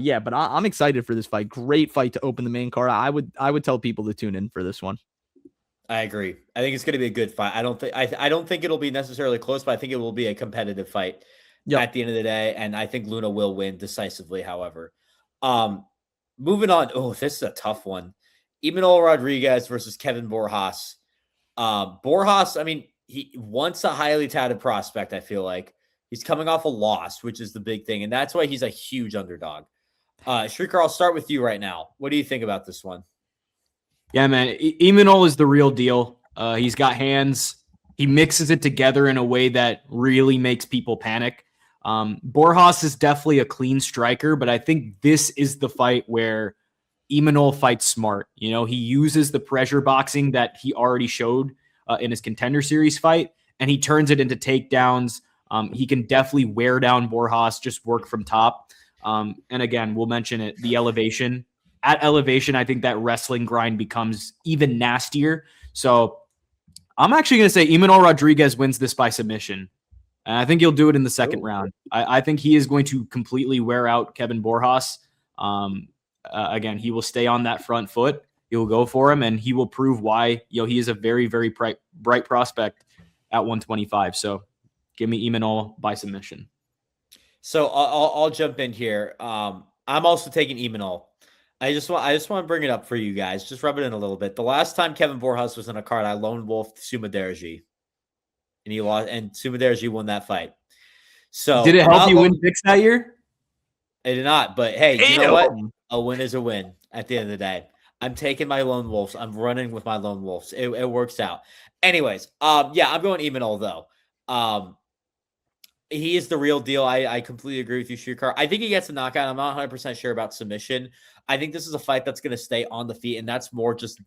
Yeah, but I'm excited for this fight. Great fight to open the main card. I would tell people to tune in for this one. I agree. I think it's going to be a good fight. I don't think it'll be necessarily close, but I think it will be a competitive fight at the end of the day. And I think Luna will win decisively, however. Moving on. Oh, this is a tough one. Imanol Rodriguez versus Kevin Borjas. Borjas, I mean, he once a highly touted prospect, I feel like. He's coming off a loss, which is the big thing. And that's why he's a huge underdog. Shrikar, I'll start with you right now. What do you think about this one? Yeah, man. Imanol is the real deal. He's got hands. He mixes it together in a way that really makes people panic. Borjas is definitely a clean striker, but I think this is the fight where Imanol fights smart. You know, he uses the pressure boxing that he already showed in his Contender Series fight, and he turns it into takedowns. He can definitely wear down Borjas, just work from top. And again, we'll mention it, the elevation. At elevation, I think that wrestling grind becomes even nastier. So I'm actually going to say Imanol Rodriguez wins this by submission. And I think he'll do it in the second round. I think he is going to completely wear out Kevin Borjas. Again, he will stay on that front foot. He will go for him, and he will prove why he is a very, very bright prospect at 125. So give me Imanol by submission. So I'll jump in here. I'm also taking Imanol. I just want to bring it up for you guys. Just rub it in a little bit. The last time Kevin Borjas was in a card, I lone wolfed Sumaderji, and he lost. And Sumaderji won that fight. So did it help you win picks that year? It did not. But hey, you know what? A win is a win. At the end of the day, I'm taking my lone wolves. I'm running with my lone wolves. It works out. Anyways, yeah, I'm going Imanol though. He is the real deal. I completely agree with you, Shrikar. I think he gets a knockout. I'm not 100% sure about submission. I think this is a fight that's going to stay on the feet, and that's more just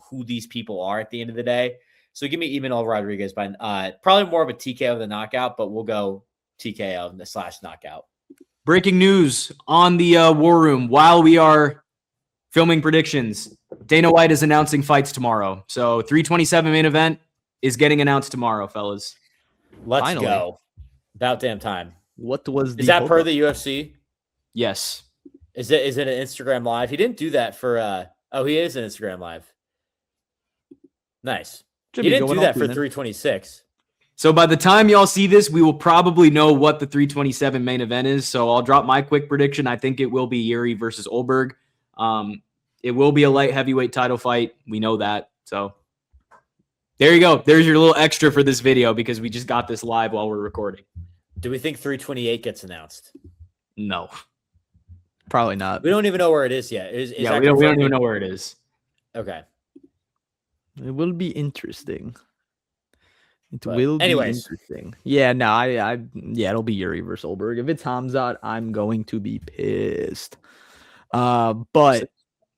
who these people are at the end of the day. So give me Imanol Rodriguez by probably more of a TKO than knockout, but we'll go TKO / knockout. Breaking news on the War Room while we are filming predictions. Dana White is announcing fights tomorrow. So 327 main event is getting announced tomorrow, fellas. Let's Finally. go. About damn time. What was is that per the UFC? Yes. Is it an Instagram live? He didn't do that for he is an Instagram live. Nice. He didn't do that for 326. So by the time y'all see this, we will probably know what the 327 main event is. So I'll drop my quick prediction. I think it will be Yuri versus Olberg. It will be a light heavyweight title fight. We know that. So there you go. There's your little extra for this video because we just got this live while we're recording. Do we think 328 gets announced? No. Probably not. We don't even know where it is yet. We don't even know where it is. Okay. It will be interesting. Anyways. Interesting. Yeah, no, it'll be Yuri versus Olberg. If it's Hamzat, I'm going to be pissed. But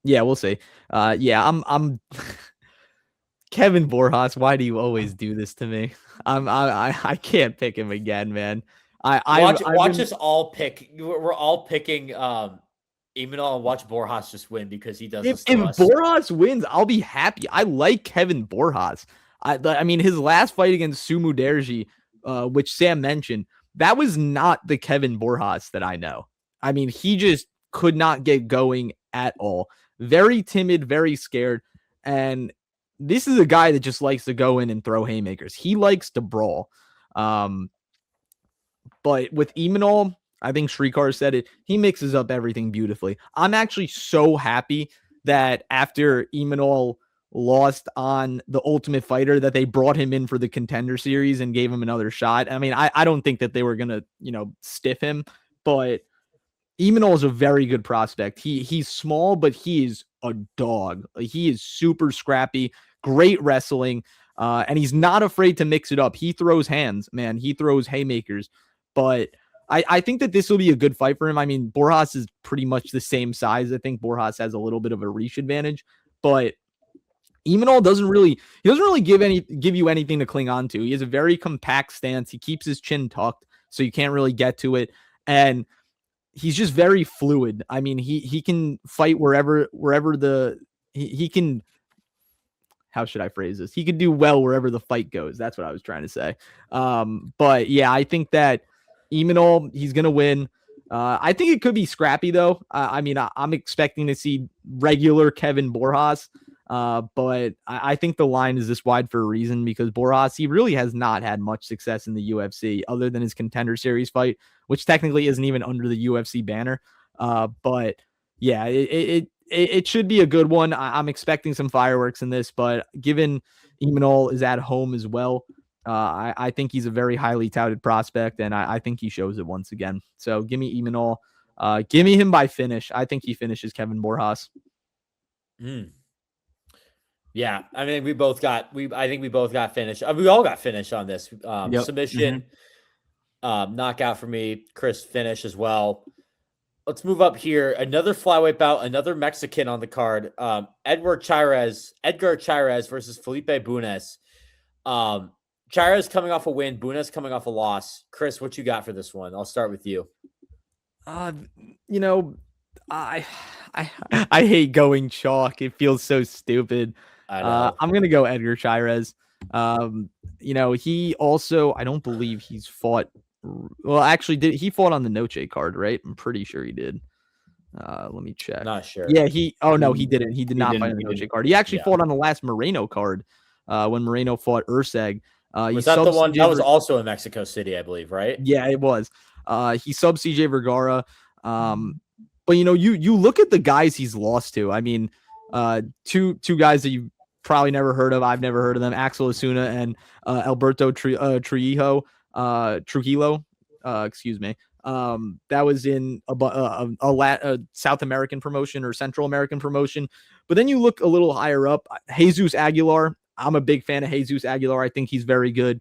yeah, we'll see. I'm Kevin Borjas. Why do you always do this to me? I can't pick him again, man. Watch us all pick. We're all picking Imanol and watch Borjas just win because he does. If Borjas wins, I'll be happy. I like Kevin Borjas. I mean, his last fight against Sumu Derji, which Sam mentioned, that was not the Kevin Borjas that I know. I mean, he just could not get going at all. Very timid, very scared. And this is a guy that just likes to go in and throw haymakers. He likes to brawl. But with Imanol, I think Shrikar said it, he mixes up everything beautifully. I'm actually so happy that after Imanol lost on the Ultimate Fighter that they brought him in for the Contender Series and gave him another shot. I mean, I don't think that they were going to, stiff him, but Imanol is a very good prospect. He's small, but he is a dog. He is super scrappy, great wrestling, and he's not afraid to mix it up. He throws hands, man. He throws haymakers, but I think that this will be a good fight for him. I mean, Borjas is pretty much the same size. I think Borjas has a little bit of a reach advantage, but Imanol doesn't really give you anything to cling on to. He has a very compact stance. He keeps his chin tucked, so you can't really get to it. And he's just very fluid. I mean, he can fight wherever he can. How should I phrase this? He could do well wherever the fight goes. That's what I was trying to say. But yeah, I think that Imanol, he's gonna win. I think it could be scrappy though. I mean, I'm expecting to see regular Kevin Borjas. But I think the line is this wide for a reason because Borjas, he really has not had much success in the UFC other than his Contender Series fight, which technically isn't even under the UFC banner. But yeah, it should be a good one. I'm expecting some fireworks in this, but given Imanol is at home as well, I think he's a very highly touted prospect, and I think he shows it once again. So give me Imanol. Give me him by finish. I think he finishes Kevin Borjas. Yeah, I mean, I think we both got finished. We all got finished on this. Yep. Submission, knockout for me. Kris finish as well. Let's move up here. Another flyweight bout, another Mexican on the card. Edgar Cháirez versus Felipe Bunes. Cháirez coming off a win, Bunes coming off a loss. Kris, what you got for this one? I'll start with you. You know, I hate going chalk. It feels so stupid. I know. I'm gonna go Edgar Cháirez. You know, he also, I don't believe he's fought. Well, actually, he fought on the Noche card, right? I'm pretty sure he did. Let me check. Not sure. Yeah, Oh no, he didn't. He did not fight on the Noche card. He actually fought on the last Moreno card. When Moreno fought Urseg. Was that the one that was also in Mexico City, I believe, right? Yeah, it was. He sub CJ Vergara. But you know, you look at the guys he's lost to. I mean, two guys that you probably never heard of. I've never heard of them. Axel Osuna and Alberto Trujillo. Excuse me. That was in a South American promotion or Central American promotion. But then you look a little higher up, Jesus Aguilar. I'm a big fan of Jesus Aguilar. I think he's very good.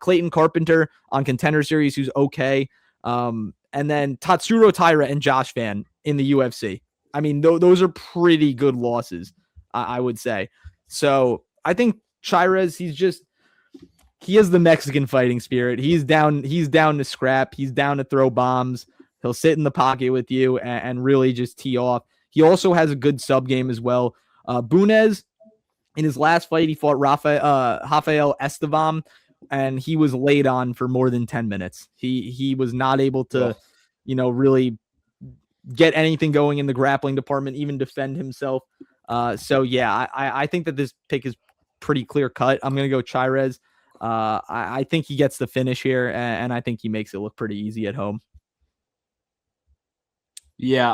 Clayton Carpenter on Contender Series, who's okay. And then Tatsuro Taira and Josh Van in the UFC. I mean, those are pretty good losses, I would say. So I think Cháirez, he has the Mexican fighting spirit. He's down to scrap. He's down to throw bombs. He'll sit in the pocket with you and really just tee off. He also has a good sub game as well. Bunes, in his last fight, he fought Rafael Estevam, and he was laid on for more than 10 minutes. He was not able to, really get anything going in the grappling department, even defend himself. So yeah, I think that this pick is pretty clear cut. I'm going to go Cháirez. I think he gets the finish here, and I think he makes it look pretty easy at home. Yeah,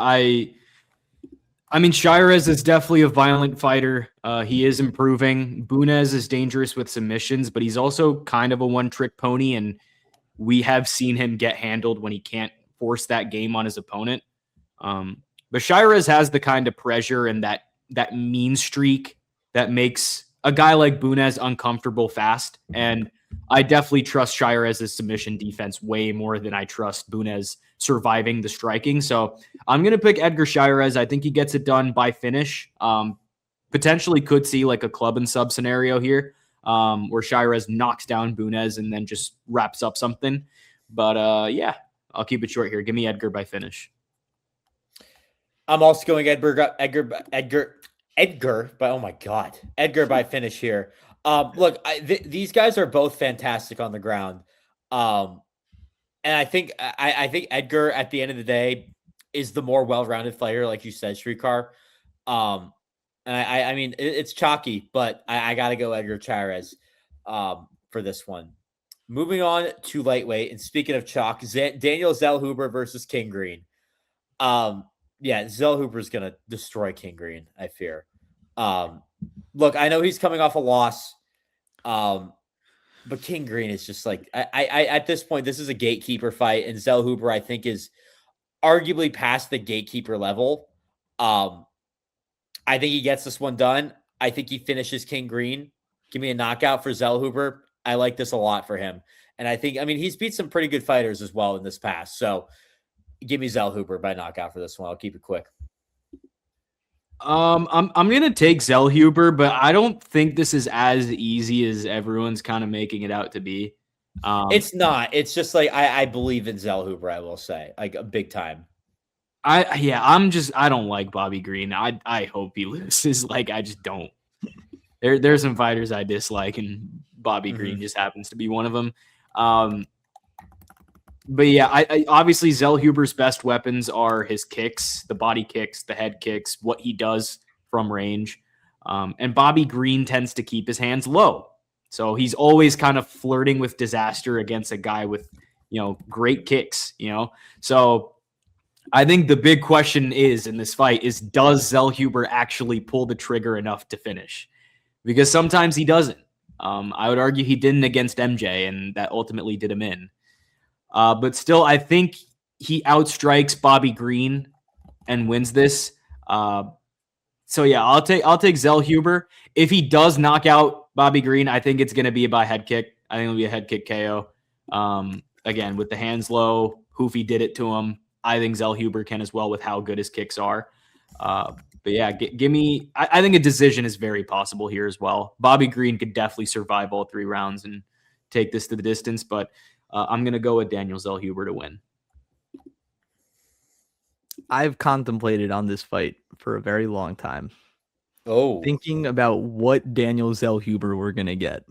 I mean, Cháirez is definitely a violent fighter. He is improving. Bunes is dangerous with submissions, but he's also kind of a one-trick pony, and we have seen him get handled when he can't force that game on his opponent. But Cháirez has the kind of pressure and that mean streak that makes a guy like Bunes uncomfortable fast. And I definitely trust Cháirez's submission defense way more than I trust Bunes surviving the striking. So I'm going to pick Edgar Cháirez. I think he gets it done by finish. Potentially could see like a club and sub scenario here where Cháirez knocks down Bunes and then just wraps up something. But yeah, I'll keep it short here. Give me Edgar by finish. I'm also going Edgar, but oh my God, Edgar by finish here. Look, these guys are both fantastic on the ground. And I think Edgar at the end of the day is the more well-rounded fighter, like you said, Streetcar. And I mean, it's chalky, but I got to go Edgar Cháirez for this one. Moving on to lightweight, and speaking of chalk, Daniel Zellhuber versus King Green. Yeah, Zellhuber is going to destroy King Green, I fear. Look, I know he's coming off a loss, but King Green is just like, I at this point, this is a gatekeeper fight, and Zellhuber, I think, is arguably past the gatekeeper level. I think he gets this one done. I think he finishes King Green. Give me a knockout for Zellhuber. I like this a lot for him. And I mean, he's beat some pretty good fighters as well in this past. So give me Zellhuber by knockout for this one. I'll keep it quick. I'm gonna take Zellhuber, but I don't think this is as easy as everyone's kind of making it out to be. It's not. It's just like I believe in Zellhuber, I will say, like a big time. I don't like Bobby Green. I hope he loses. Like, I just don't. There's some fighters I dislike, and Bobby Green just happens to be one of them. But yeah, I obviously Zellhuber's best weapons are his kicks, the body kicks, the head kicks, what he does from range. And Bobby Green tends to keep his hands low. So he's always kind of flirting with disaster against a guy with, great kicks, So I think the big question is in this fight is, does Zellhuber actually pull the trigger enough to finish? Because sometimes he doesn't. I would argue he didn't against MJ, and that ultimately did him in. But still, I think he outstrikes Bobby Green and wins this. So yeah, I'll take Zell Huber. If he does knock out Bobby Green, I think it's going to be by head kick. I think it'll be a head kick KO. Again, with the hands low, Hoofy did it to him. I think Zell Huber can as well with how good his kicks are. But yeah, give me. I think a decision is very possible here as well. Bobby Green could definitely survive all 3 rounds and take this to the distance. But I'm going to go with Daniel Zell Huber to win. I've contemplated on this fight for a very long time. Oh, Thinking about what Daniel Zell Huber we're going to get.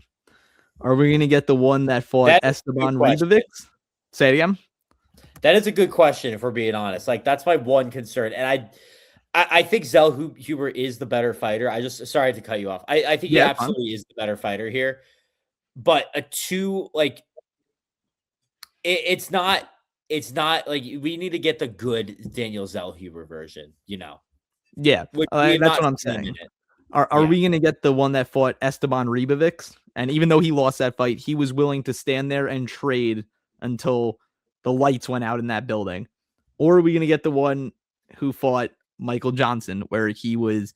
Are we going to get the one that fought That is a Esteban good question. Ribovics? Say it again. that is a good question, if we're being honest. Like, that's my one concern. And I think Zell Huber is the better fighter. Sorry to cut you off. I think he absolutely is the better fighter here. But it's not like we need to get the good Daniel Zell Huber version, Yeah, Which we have that's not what I'm seen saying. in it. Are we going to get the one that fought Esteban Ribovics? And even though he lost that fight, he was willing to stand there and trade until the lights went out in that building. Or are we going to get the one who fought Michael Johnson, where he was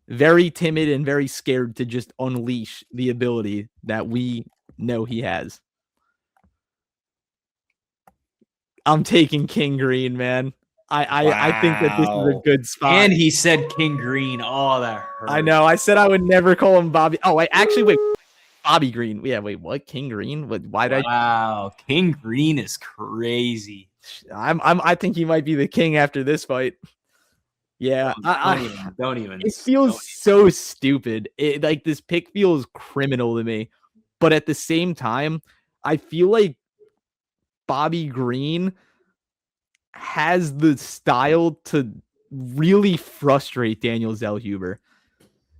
very timid and very scared to just unleash the ability that we know he has? I'm taking King Green, man. I think that this is a Wow. good spot. And he said King Green. Oh, that hurt. I know. I said I would never call him Bobby. Oh, I actually wait. Bobby Green. Yeah, wait. What? King Green? Why did Wow, King Green is crazy. I think he might be the king after this fight. Yeah, Don't even. it feels so stupid. Like this pick feels criminal to me, but at the same time, I feel like Bobby Green has the style to really frustrate Daniel Zell Huber.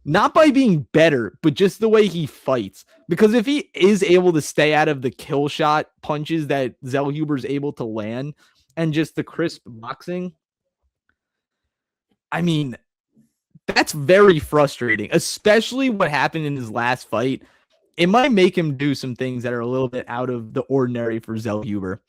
Not by being better, but just the way he fights. Because if he is able to stay out of the kill shot punches that Zell Huber's able to land and just the crisp boxing, I mean, that's very frustrating, especially what happened in his last fight. It might make him do some things that are a little bit out of the ordinary for Zell Huber.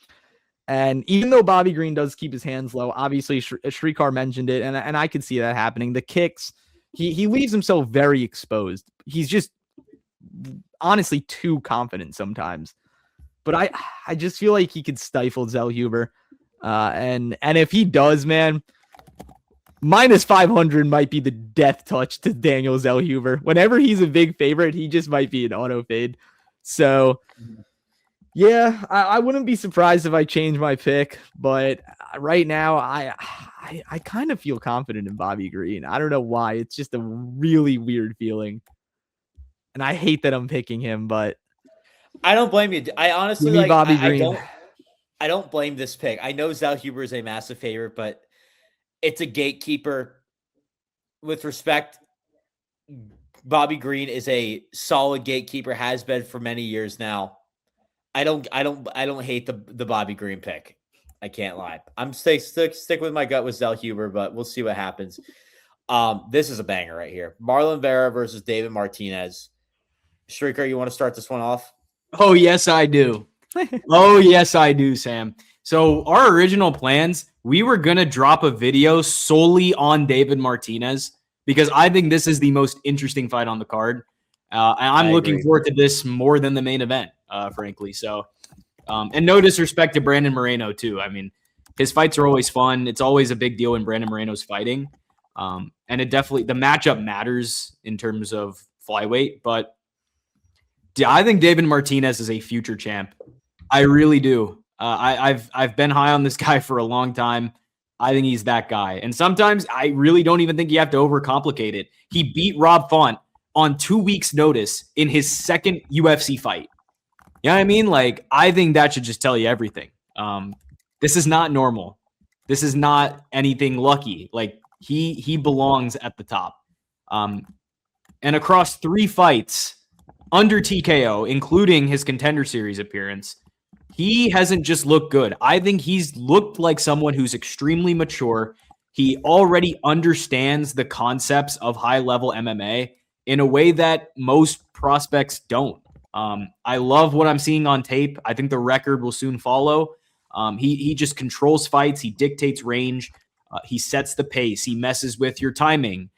And even though Bobby Green does keep his hands low, obviously Shrikar mentioned it, and I could see that happening. The kicks, he leaves himself very exposed. He's just honestly too confident sometimes. But I just feel like he could stifle Zell Huber. And if he does, man, minus 500 might be the death touch to Daniel Zell Huber. Whenever he's a big favorite, he just might be an auto fade. So yeah, I wouldn't be surprised if I change my pick, but right now I kind of feel confident in Bobby Green. I don't know why. It's just a really weird feeling. And I hate that I'm picking him, but I don't blame you. I honestly give me like Bobby I Green. I don't blame this pick. I know Zell Huber is a massive favorite, but it's a gatekeeper. With respect, Bobby Green is a solid gatekeeper, has been for many years now. I don't hate the Bobby Green pick. I can't lie. I'm stick with my gut with Zell Huber, but we'll see what happens. This is a banger right here. Marlon Vera versus David Martinez. Shrieker, you want to start this one off? Oh, yes, I do. Oh, yes, I do, Sam. So our original plans, we were going to drop a video solely on David Martinez because I think this is the most interesting fight on the card. And I'm looking forward to this more than the main event, frankly. So, and no disrespect to Brandon Moreno, too. I mean, his fights are always fun. It's always a big deal when Brandon Moreno's fighting. And it definitely, the matchup matters in terms of flyweight. But I think David Martinez is a future champ. I really do. I've been high on this guy for a long time. I think he's that guy. And sometimes I really don't even think you have to overcomplicate it. He beat Rob Font on 2 weeks' notice in his second UFC fight. You know what I mean? Like, I think that should just tell you everything. This is not normal. This is not anything lucky. Like, he belongs at the top. And across 3 fights under TKO, including his Contender Series appearance, he hasn't just looked good. I think he's looked like someone who's extremely mature. He already understands the concepts of high-level MMA in a way that most prospects don't. I love what I'm seeing on tape. I think the record will soon follow. He just controls fights. He dictates range. He sets the pace. He messes with your timing.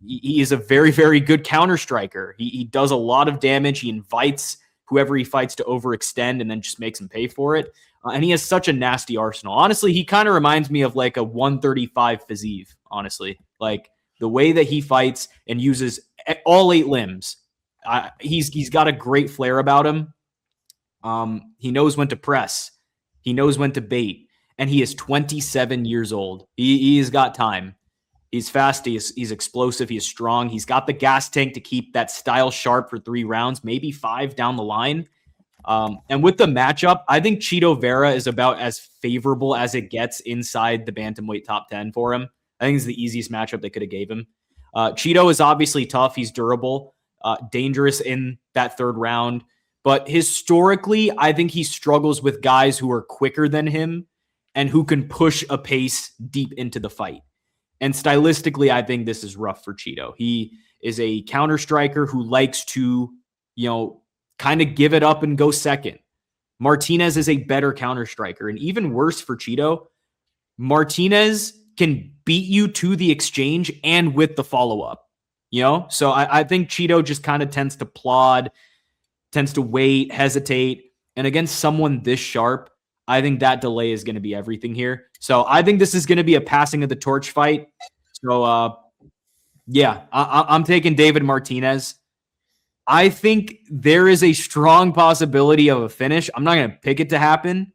He is a very, very good counter striker. He does a lot of damage. He invites whoever he fights to overextend and then just makes him pay for it. And he has such a nasty arsenal. Honestly, he kind of reminds me of like a 135 Fiziev, honestly. Like the way that he fights and uses all 8 limbs. He's got a great flair about him. He knows when to press. He knows when to bait. And he is 27 years old. He has got time. He's fast. He's explosive. He is strong. He's got the gas tank to keep that style sharp for 3 rounds, maybe 5 down the line. And with the matchup, I think Chito Vera is about as favorable as it gets inside the bantamweight top 10 for him. I think it's the easiest matchup they could have gave him. Chito is obviously tough. He's durable, dangerous in that 3rd round. But historically, I think he struggles with guys who are quicker than him and who can push a pace deep into the fight. And stylistically, I think this is rough for Chito. He is a counter striker who likes to, kind of give it up and go second. Martinez is a better counter striker. And even worse for Chito, Martinez can beat you to the exchange and with the follow-up. So I think Chito just kind of tends to plod, tends to wait, hesitate. And against someone this sharp, I think that delay is going to be everything here. So I think this is going to be a passing of the torch fight. So, I'm taking David Martinez. I think there is a strong possibility of a finish. I'm not going to pick it to happen.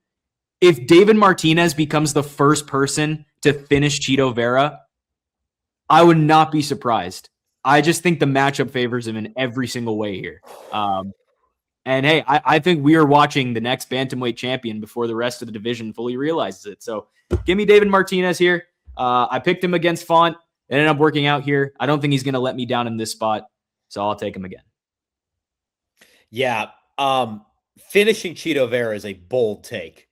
If David Martinez becomes the first person to finish Chito Vera, I would not be surprised. I just think the matchup favors him in every single way here. And hey, I think we are watching the next bantamweight champion before the rest of the division fully realizes it. So give me David Martinez here. I picked him against Font. It ended up working out here. I don't think he's going to let me down in this spot. So I'll take him again. Yeah. Finishing Chito Vera is a bold take.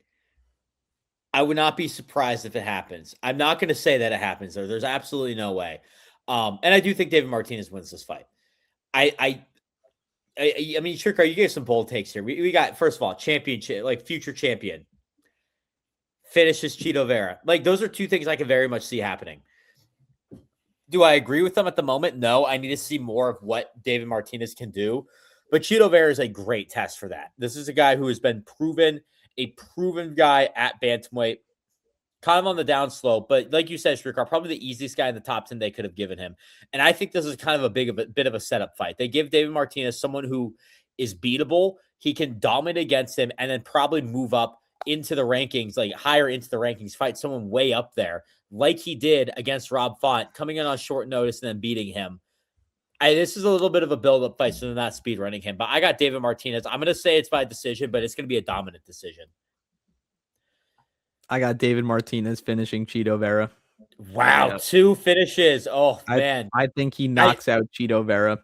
I would not be surprised if it happens. I'm not going to say that it happens, though. There's absolutely no way. And I do think David Martinez wins this fight. I mean, Shirkar, you gave some bold takes here. We got, first of all, championship, like future champion. Finishes Chito Vera. Like, those are 2 things I can very much see happening. Do I agree with them at the moment? No. I need to see more of what David Martinez can do. But Chito Vera is a great test for that. This is a guy who has been a proven guy at bantamweight, kind of on the downslope. But like you said, Shirkar, probably the easiest guy in the top 10 they could have given him. And I think this is kind of a bit of a setup fight. They give David Martinez someone who is beatable. He can dominate against him and then probably move up into the rankings, like higher into the rankings, fight someone way up there, like he did against Rob Font, coming in on short notice and then beating him. This is a little bit of a build-up fight, so they're not speed running him. But I got David Martinez. I'm going to say it's by decision, but it's going to be a dominant decision. I got David Martinez finishing Chito Vera. Wow, Yep. 2 finishes. Oh, man. I think he knocks out Chito Vera.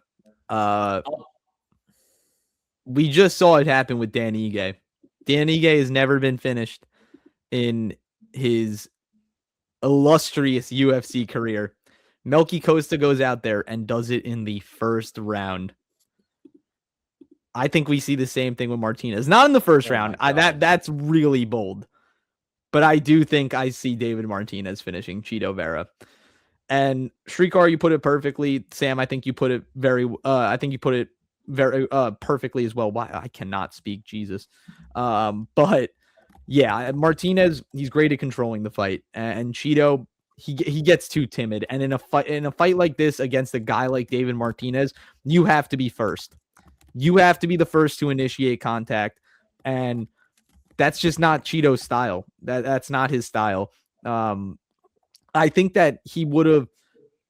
We just saw it happen with Dan Ige. Dan Ige has never been finished in his illustrious UFC career. Melky Costa goes out there and does it in the 1st round. I think we see the same thing with Martinez. Not in the 1st round. That's really bold. But I do think I see David Martinez finishing Chito Vera. And Shrikar, you put it perfectly. Sam, I think you put it very perfectly as well. Why I cannot speak, Jesus. But yeah, Martinez, he's great at controlling the fight. And Chito, he gets too timid. And in a fight like this against a guy like David Martinez, you have to be first. You have to be the first to initiate contact. And that's just not Chito's style. That's not his style. I think that he would have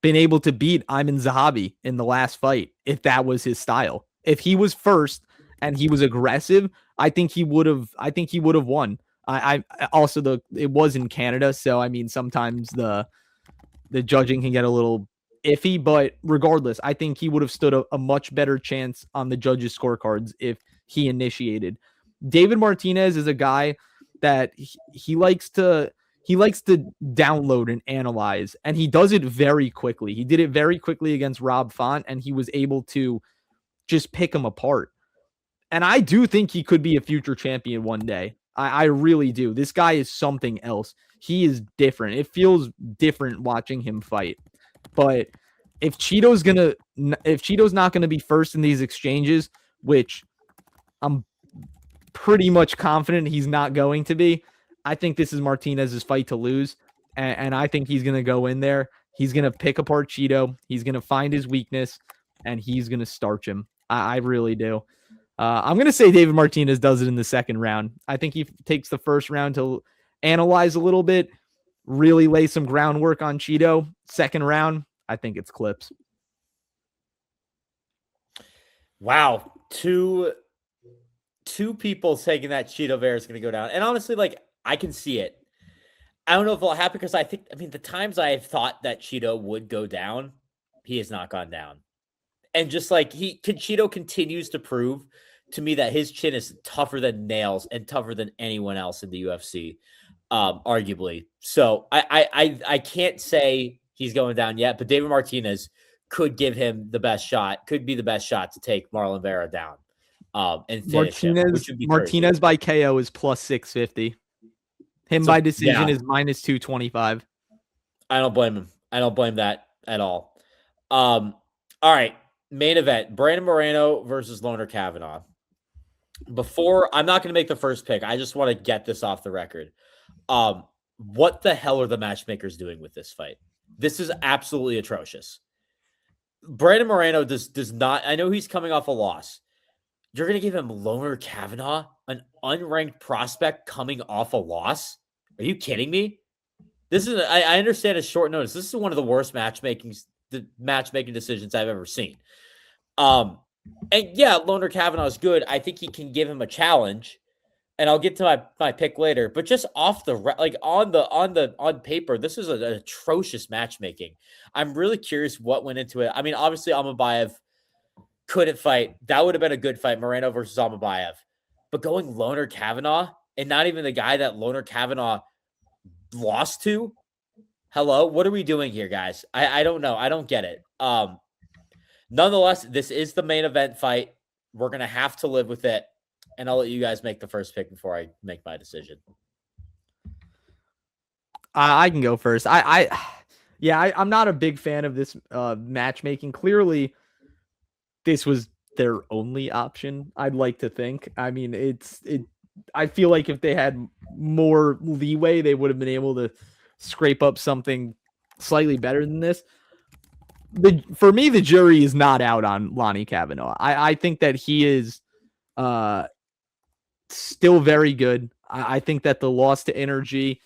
been able to beat Ayman Zahabi in the last fight if that was his style. If he was first and he was aggressive, I think he would have won. I also it was in Canada, so I mean sometimes the judging can get a little iffy, but regardless, I think he would have stood a much better chance on the judges' scorecards if he initiated. David Martinez is a guy that he likes to download and analyze, and he does it very quickly. He did it very quickly against Rob Font, and he was able to just pick him apart. And I do think he could be a future champion one day. I really do. This guy is something else. He is different. It feels different watching him fight. But if Cheeto's not gonna be first in these exchanges, which I'm pretty much confident he's not going to be, I think this is Martinez's fight to lose, and I think he's gonna go in there. He's gonna pick apart Cheeto. He's gonna find his weakness, and he's gonna starch him. I really do. I'm gonna say David Martinez does it in the second round. I think he takes the first round to analyze a little bit, really lay some groundwork on Cheeto. Second round, I think it's clips. Wow, two people taking that Cheeto Bear is going to go down, and honestly, like I can see it. I don't know if it'll happen because I mean, the times I have thought that Cheeto would go down, he has not gone down, and just like Cheeto continues to prove to me that his chin is tougher than nails and tougher than anyone else in the UFC, arguably. So I can't say he's going down yet, but David Martinez could give him the best shot, could be the best shot to take Marlon Vera down. And Martinez by KO is plus 650. Him by decision is minus 225. I don't blame him. I don't blame that at all. All right. Main event, Brandon Moreno versus Lone'er Kavanaugh. I'm not going to make the first pick. I just want to get this off the record. What the hell are the matchmakers doing with this fight? This is absolutely atrocious. Brandon Moreno does not, I know he's coming off a loss. You're going to give him Lone'er Kavanaugh, an unranked prospect coming off a loss? Are you kidding me? This is, I understand it's short notice. This is one of the worst matchmaking decisions I've ever seen. And yeah, Lone'er Kavanaugh is good. I think he can give him a challenge, and I'll get to my pick later. But just off the like on paper, this is an atrocious matchmaking. I'm really curious what went into it. I mean, obviously Amabayev couldn't fight. That would have been a good fight, Moreno versus Amabayev. But going Lone'er Kavanaugh, and not even the guy that Lone'er Kavanaugh lost to. Hello, what are we doing here, guys? I don't know. I don't get it. Nonetheless, this is the main event fight. We're going to have to live with it. And I'll let you guys make the first pick before I make my decision. I can go first. I'm not a big fan of this matchmaking. Clearly, this was their only option, I'd like to think. I mean, I feel like if they had more leeway, they would have been able to scrape up something slightly better than this. For me, the jury is not out on Lonnie Kavanaugh. I think that he is still very good. I think that the loss to Energy,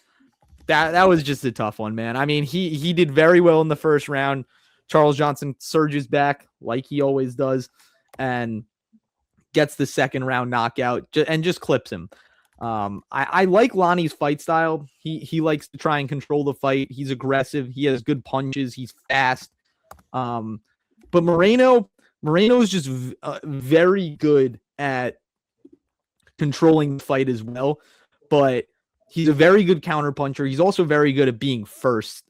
that was just a tough one, man. I mean, he did very well in the first round. Charles Johnson surges back like he always does and gets the second round knockout and just clips him. I like Lonnie's fight style. He likes to try and control the fight. He's aggressive. He has good punches. He's fast. But Moreno is just very good at controlling the fight as well. But he's a very good counterpuncher. He's also very good at being first,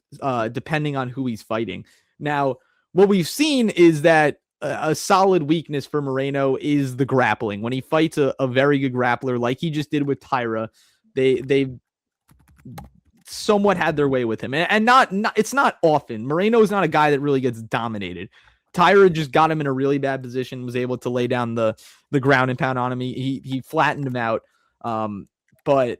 depending on who he's fighting. Now, what we've seen is that a solid weakness for Moreno is the grappling. When he fights a very good grappler, like he just did with Taira, they somewhat had their way with him. And not it's not often. Moreno is not a guy that really gets dominated. Taira just got him in a really bad position, was able to lay down the ground and pound on him. He flattened him out. But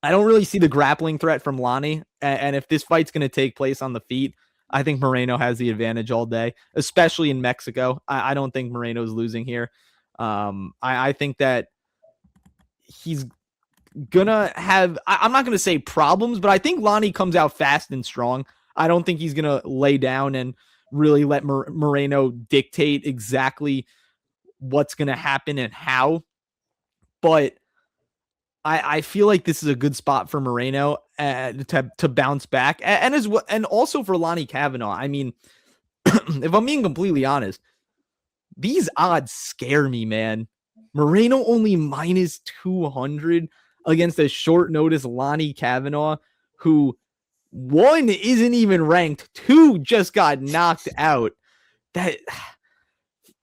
I don't really see the grappling threat from Lonnie. And if this fight's going to take place on the feet, I think Moreno has the advantage all day, especially in Mexico. I don't think Moreno's losing here. I think that he's going to have, I'm not going to say problems, but I think Lonnie comes out fast and strong. I don't think he's going to lay down and really let Moreno dictate exactly what's going to happen and how. But I feel like this is a good spot for Moreno to bounce back, and also for Lonnie Kavanaugh. I mean, if I'm being completely honest, these odds scare me, man. Moreno only minus 200 against a short notice Lonnie Kavanaugh, who one isn't even ranked, two just got knocked out. That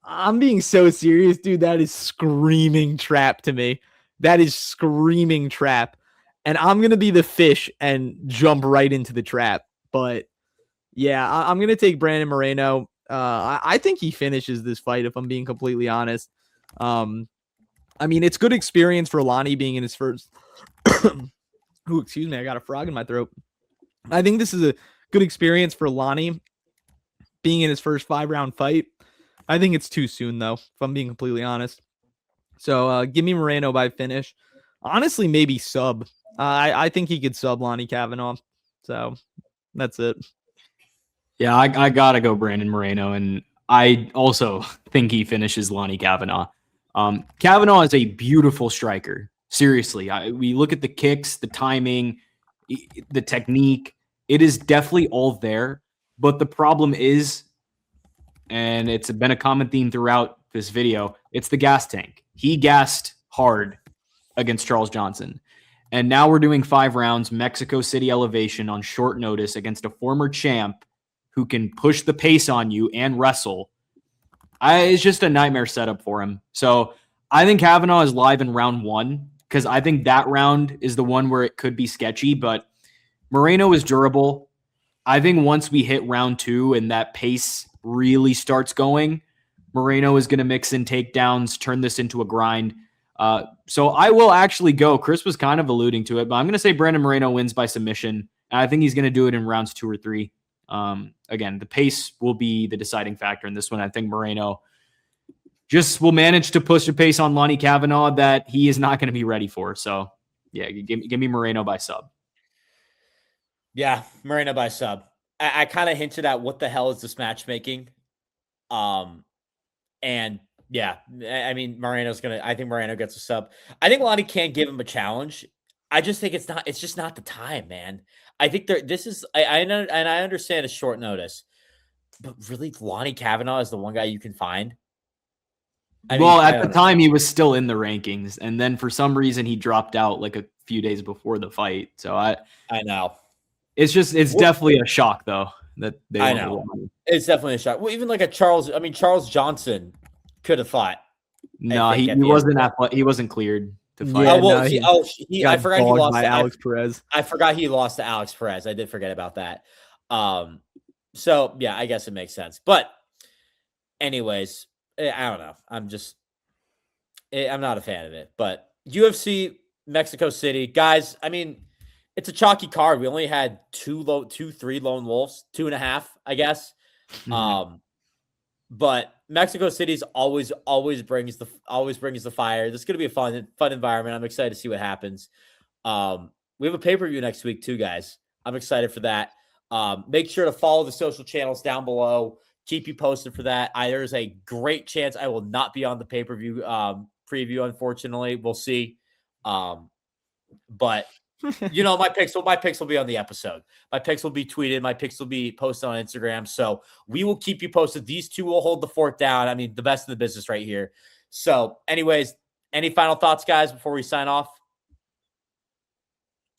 I'm being so serious, dude. That is screaming trap to me. That is screaming trap. And I'm going to be the fish and jump right into the trap. But Yeah, I'm going to take Brandon Moreno. I think he finishes this fight, if I'm being completely honest. I mean, it's good experience for Lonnie being in his first. Ooh, excuse me, I got a frog in my throat. I think this is a good experience for Lonnie being in his first 5-round fight. I think it's too soon, though, if I'm being completely honest. So give me Moreno by finish. Honestly, maybe sub. I think he could sub Lone'er Kavanaugh. So that's it. Yeah, I gotta go Brandon Moreno, and I also think he finishes Lone'er Kavanaugh. Kavanaugh is a beautiful striker. Seriously, we look at the kicks, the timing, the technique. It is definitely all there. But the problem is, and it's been a common theme throughout this video, it's the gas tank. He gassed hard against Charles Johnson. And now we're doing 5 rounds, Mexico City elevation on short notice against a former champ who can push the pace on you and wrestle. It's just a nightmare setup for him. So I think Kavanaugh is live in round 1 because I think that round is the one where it could be sketchy, but Moreno is durable. I think once we hit round 2 and that pace really starts going, Moreno is going to mix in takedowns, turn this into a grind. So I will actually go. Kris was kind of alluding to it, but I'm going to say Brandon Moreno wins by submission. And I think he's going to do it in rounds 2 or 3. Again, the pace will be the deciding factor in this one. I think Moreno just will manage to push the pace on Lone'er Kavanaugh that he is not going to be ready for. So, yeah, give me Moreno by sub. Yeah, Moreno by sub. I kind of hinted at what the hell is this matchmaking. And yeah, I mean, I think Moreno gets a sub. I think Lonnie can give him a challenge. I just think it's just not the time, man. I think I know, and I understand it's short notice, but really, Lone'er Kavanaugh is the one guy you can find. At the time, he was still in the rankings, and then for some reason, he dropped out like a few days before the fight. So I know. It's definitely a shock, though. That they I know. It's definitely a shock. Well, even like Charles Johnson could have fought. No, he wasn't cleared to fight. Yeah, I forgot he lost to Alex Perez. I forgot he lost to Alex Perez. I did forget about that. So yeah, I guess it makes sense. But anyways, I don't know. I'm not a fan of it. But UFC Mexico City, guys. I mean, it's a chalky card. We only had 3 lone wolves, 2.5, I guess. Mm-hmm. But Mexico City's always brings the fire. This is going to be a fun environment. I'm excited to see what happens. We have a pay-per-view next week too, guys. I'm excited for that. Make sure to follow the social channels down below. Keep you posted for that. There's a great chance I will not be on the pay-per-view preview. Unfortunately, we'll see. But you know, my picks will be on the episode. My picks will be tweeted. My picks will be posted on Instagram. So we will keep you posted. These two will hold the fort down. I mean, the best in the business right here. So anyways, any final thoughts, guys, before we sign off?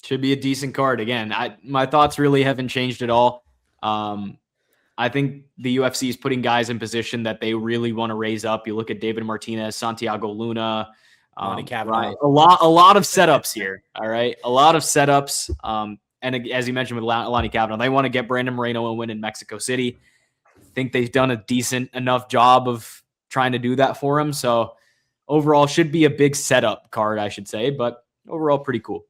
Should be a decent card. Again, my thoughts really haven't changed at all. I think the UFC is putting guys in position that they really want to raise up. You look at David Martinez, Santiago Luna, Kavanaugh. A lot of setups here. All right. A lot of setups. And as you mentioned with Lone'er Kavanaugh, they want to get Brandon Moreno a win in Mexico City. I think they've done a decent enough job of trying to do that for him. So overall should be a big setup card, I should say, but overall pretty cool.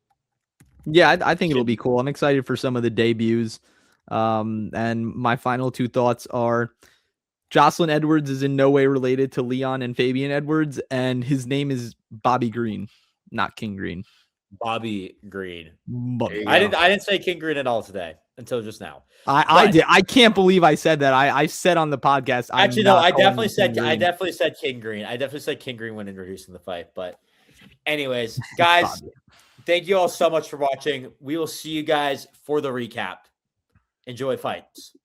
Yeah, I think it'll be cool. I'm excited for some of the debuts. And my final 2 thoughts are Jocelyn Edwards is in no way related to Leon and Fabian Edwards, and his name is Bobby Green, not King Green. Bobby Green. I didn't say King Green at all today until just now. I did. I can't believe I said that. I said on the podcast. Actually, no, I definitely said King Green. I definitely said King Green when introducing the fight. But anyways, guys, thank you all so much for watching. We will see you guys for the recap. Enjoy fights.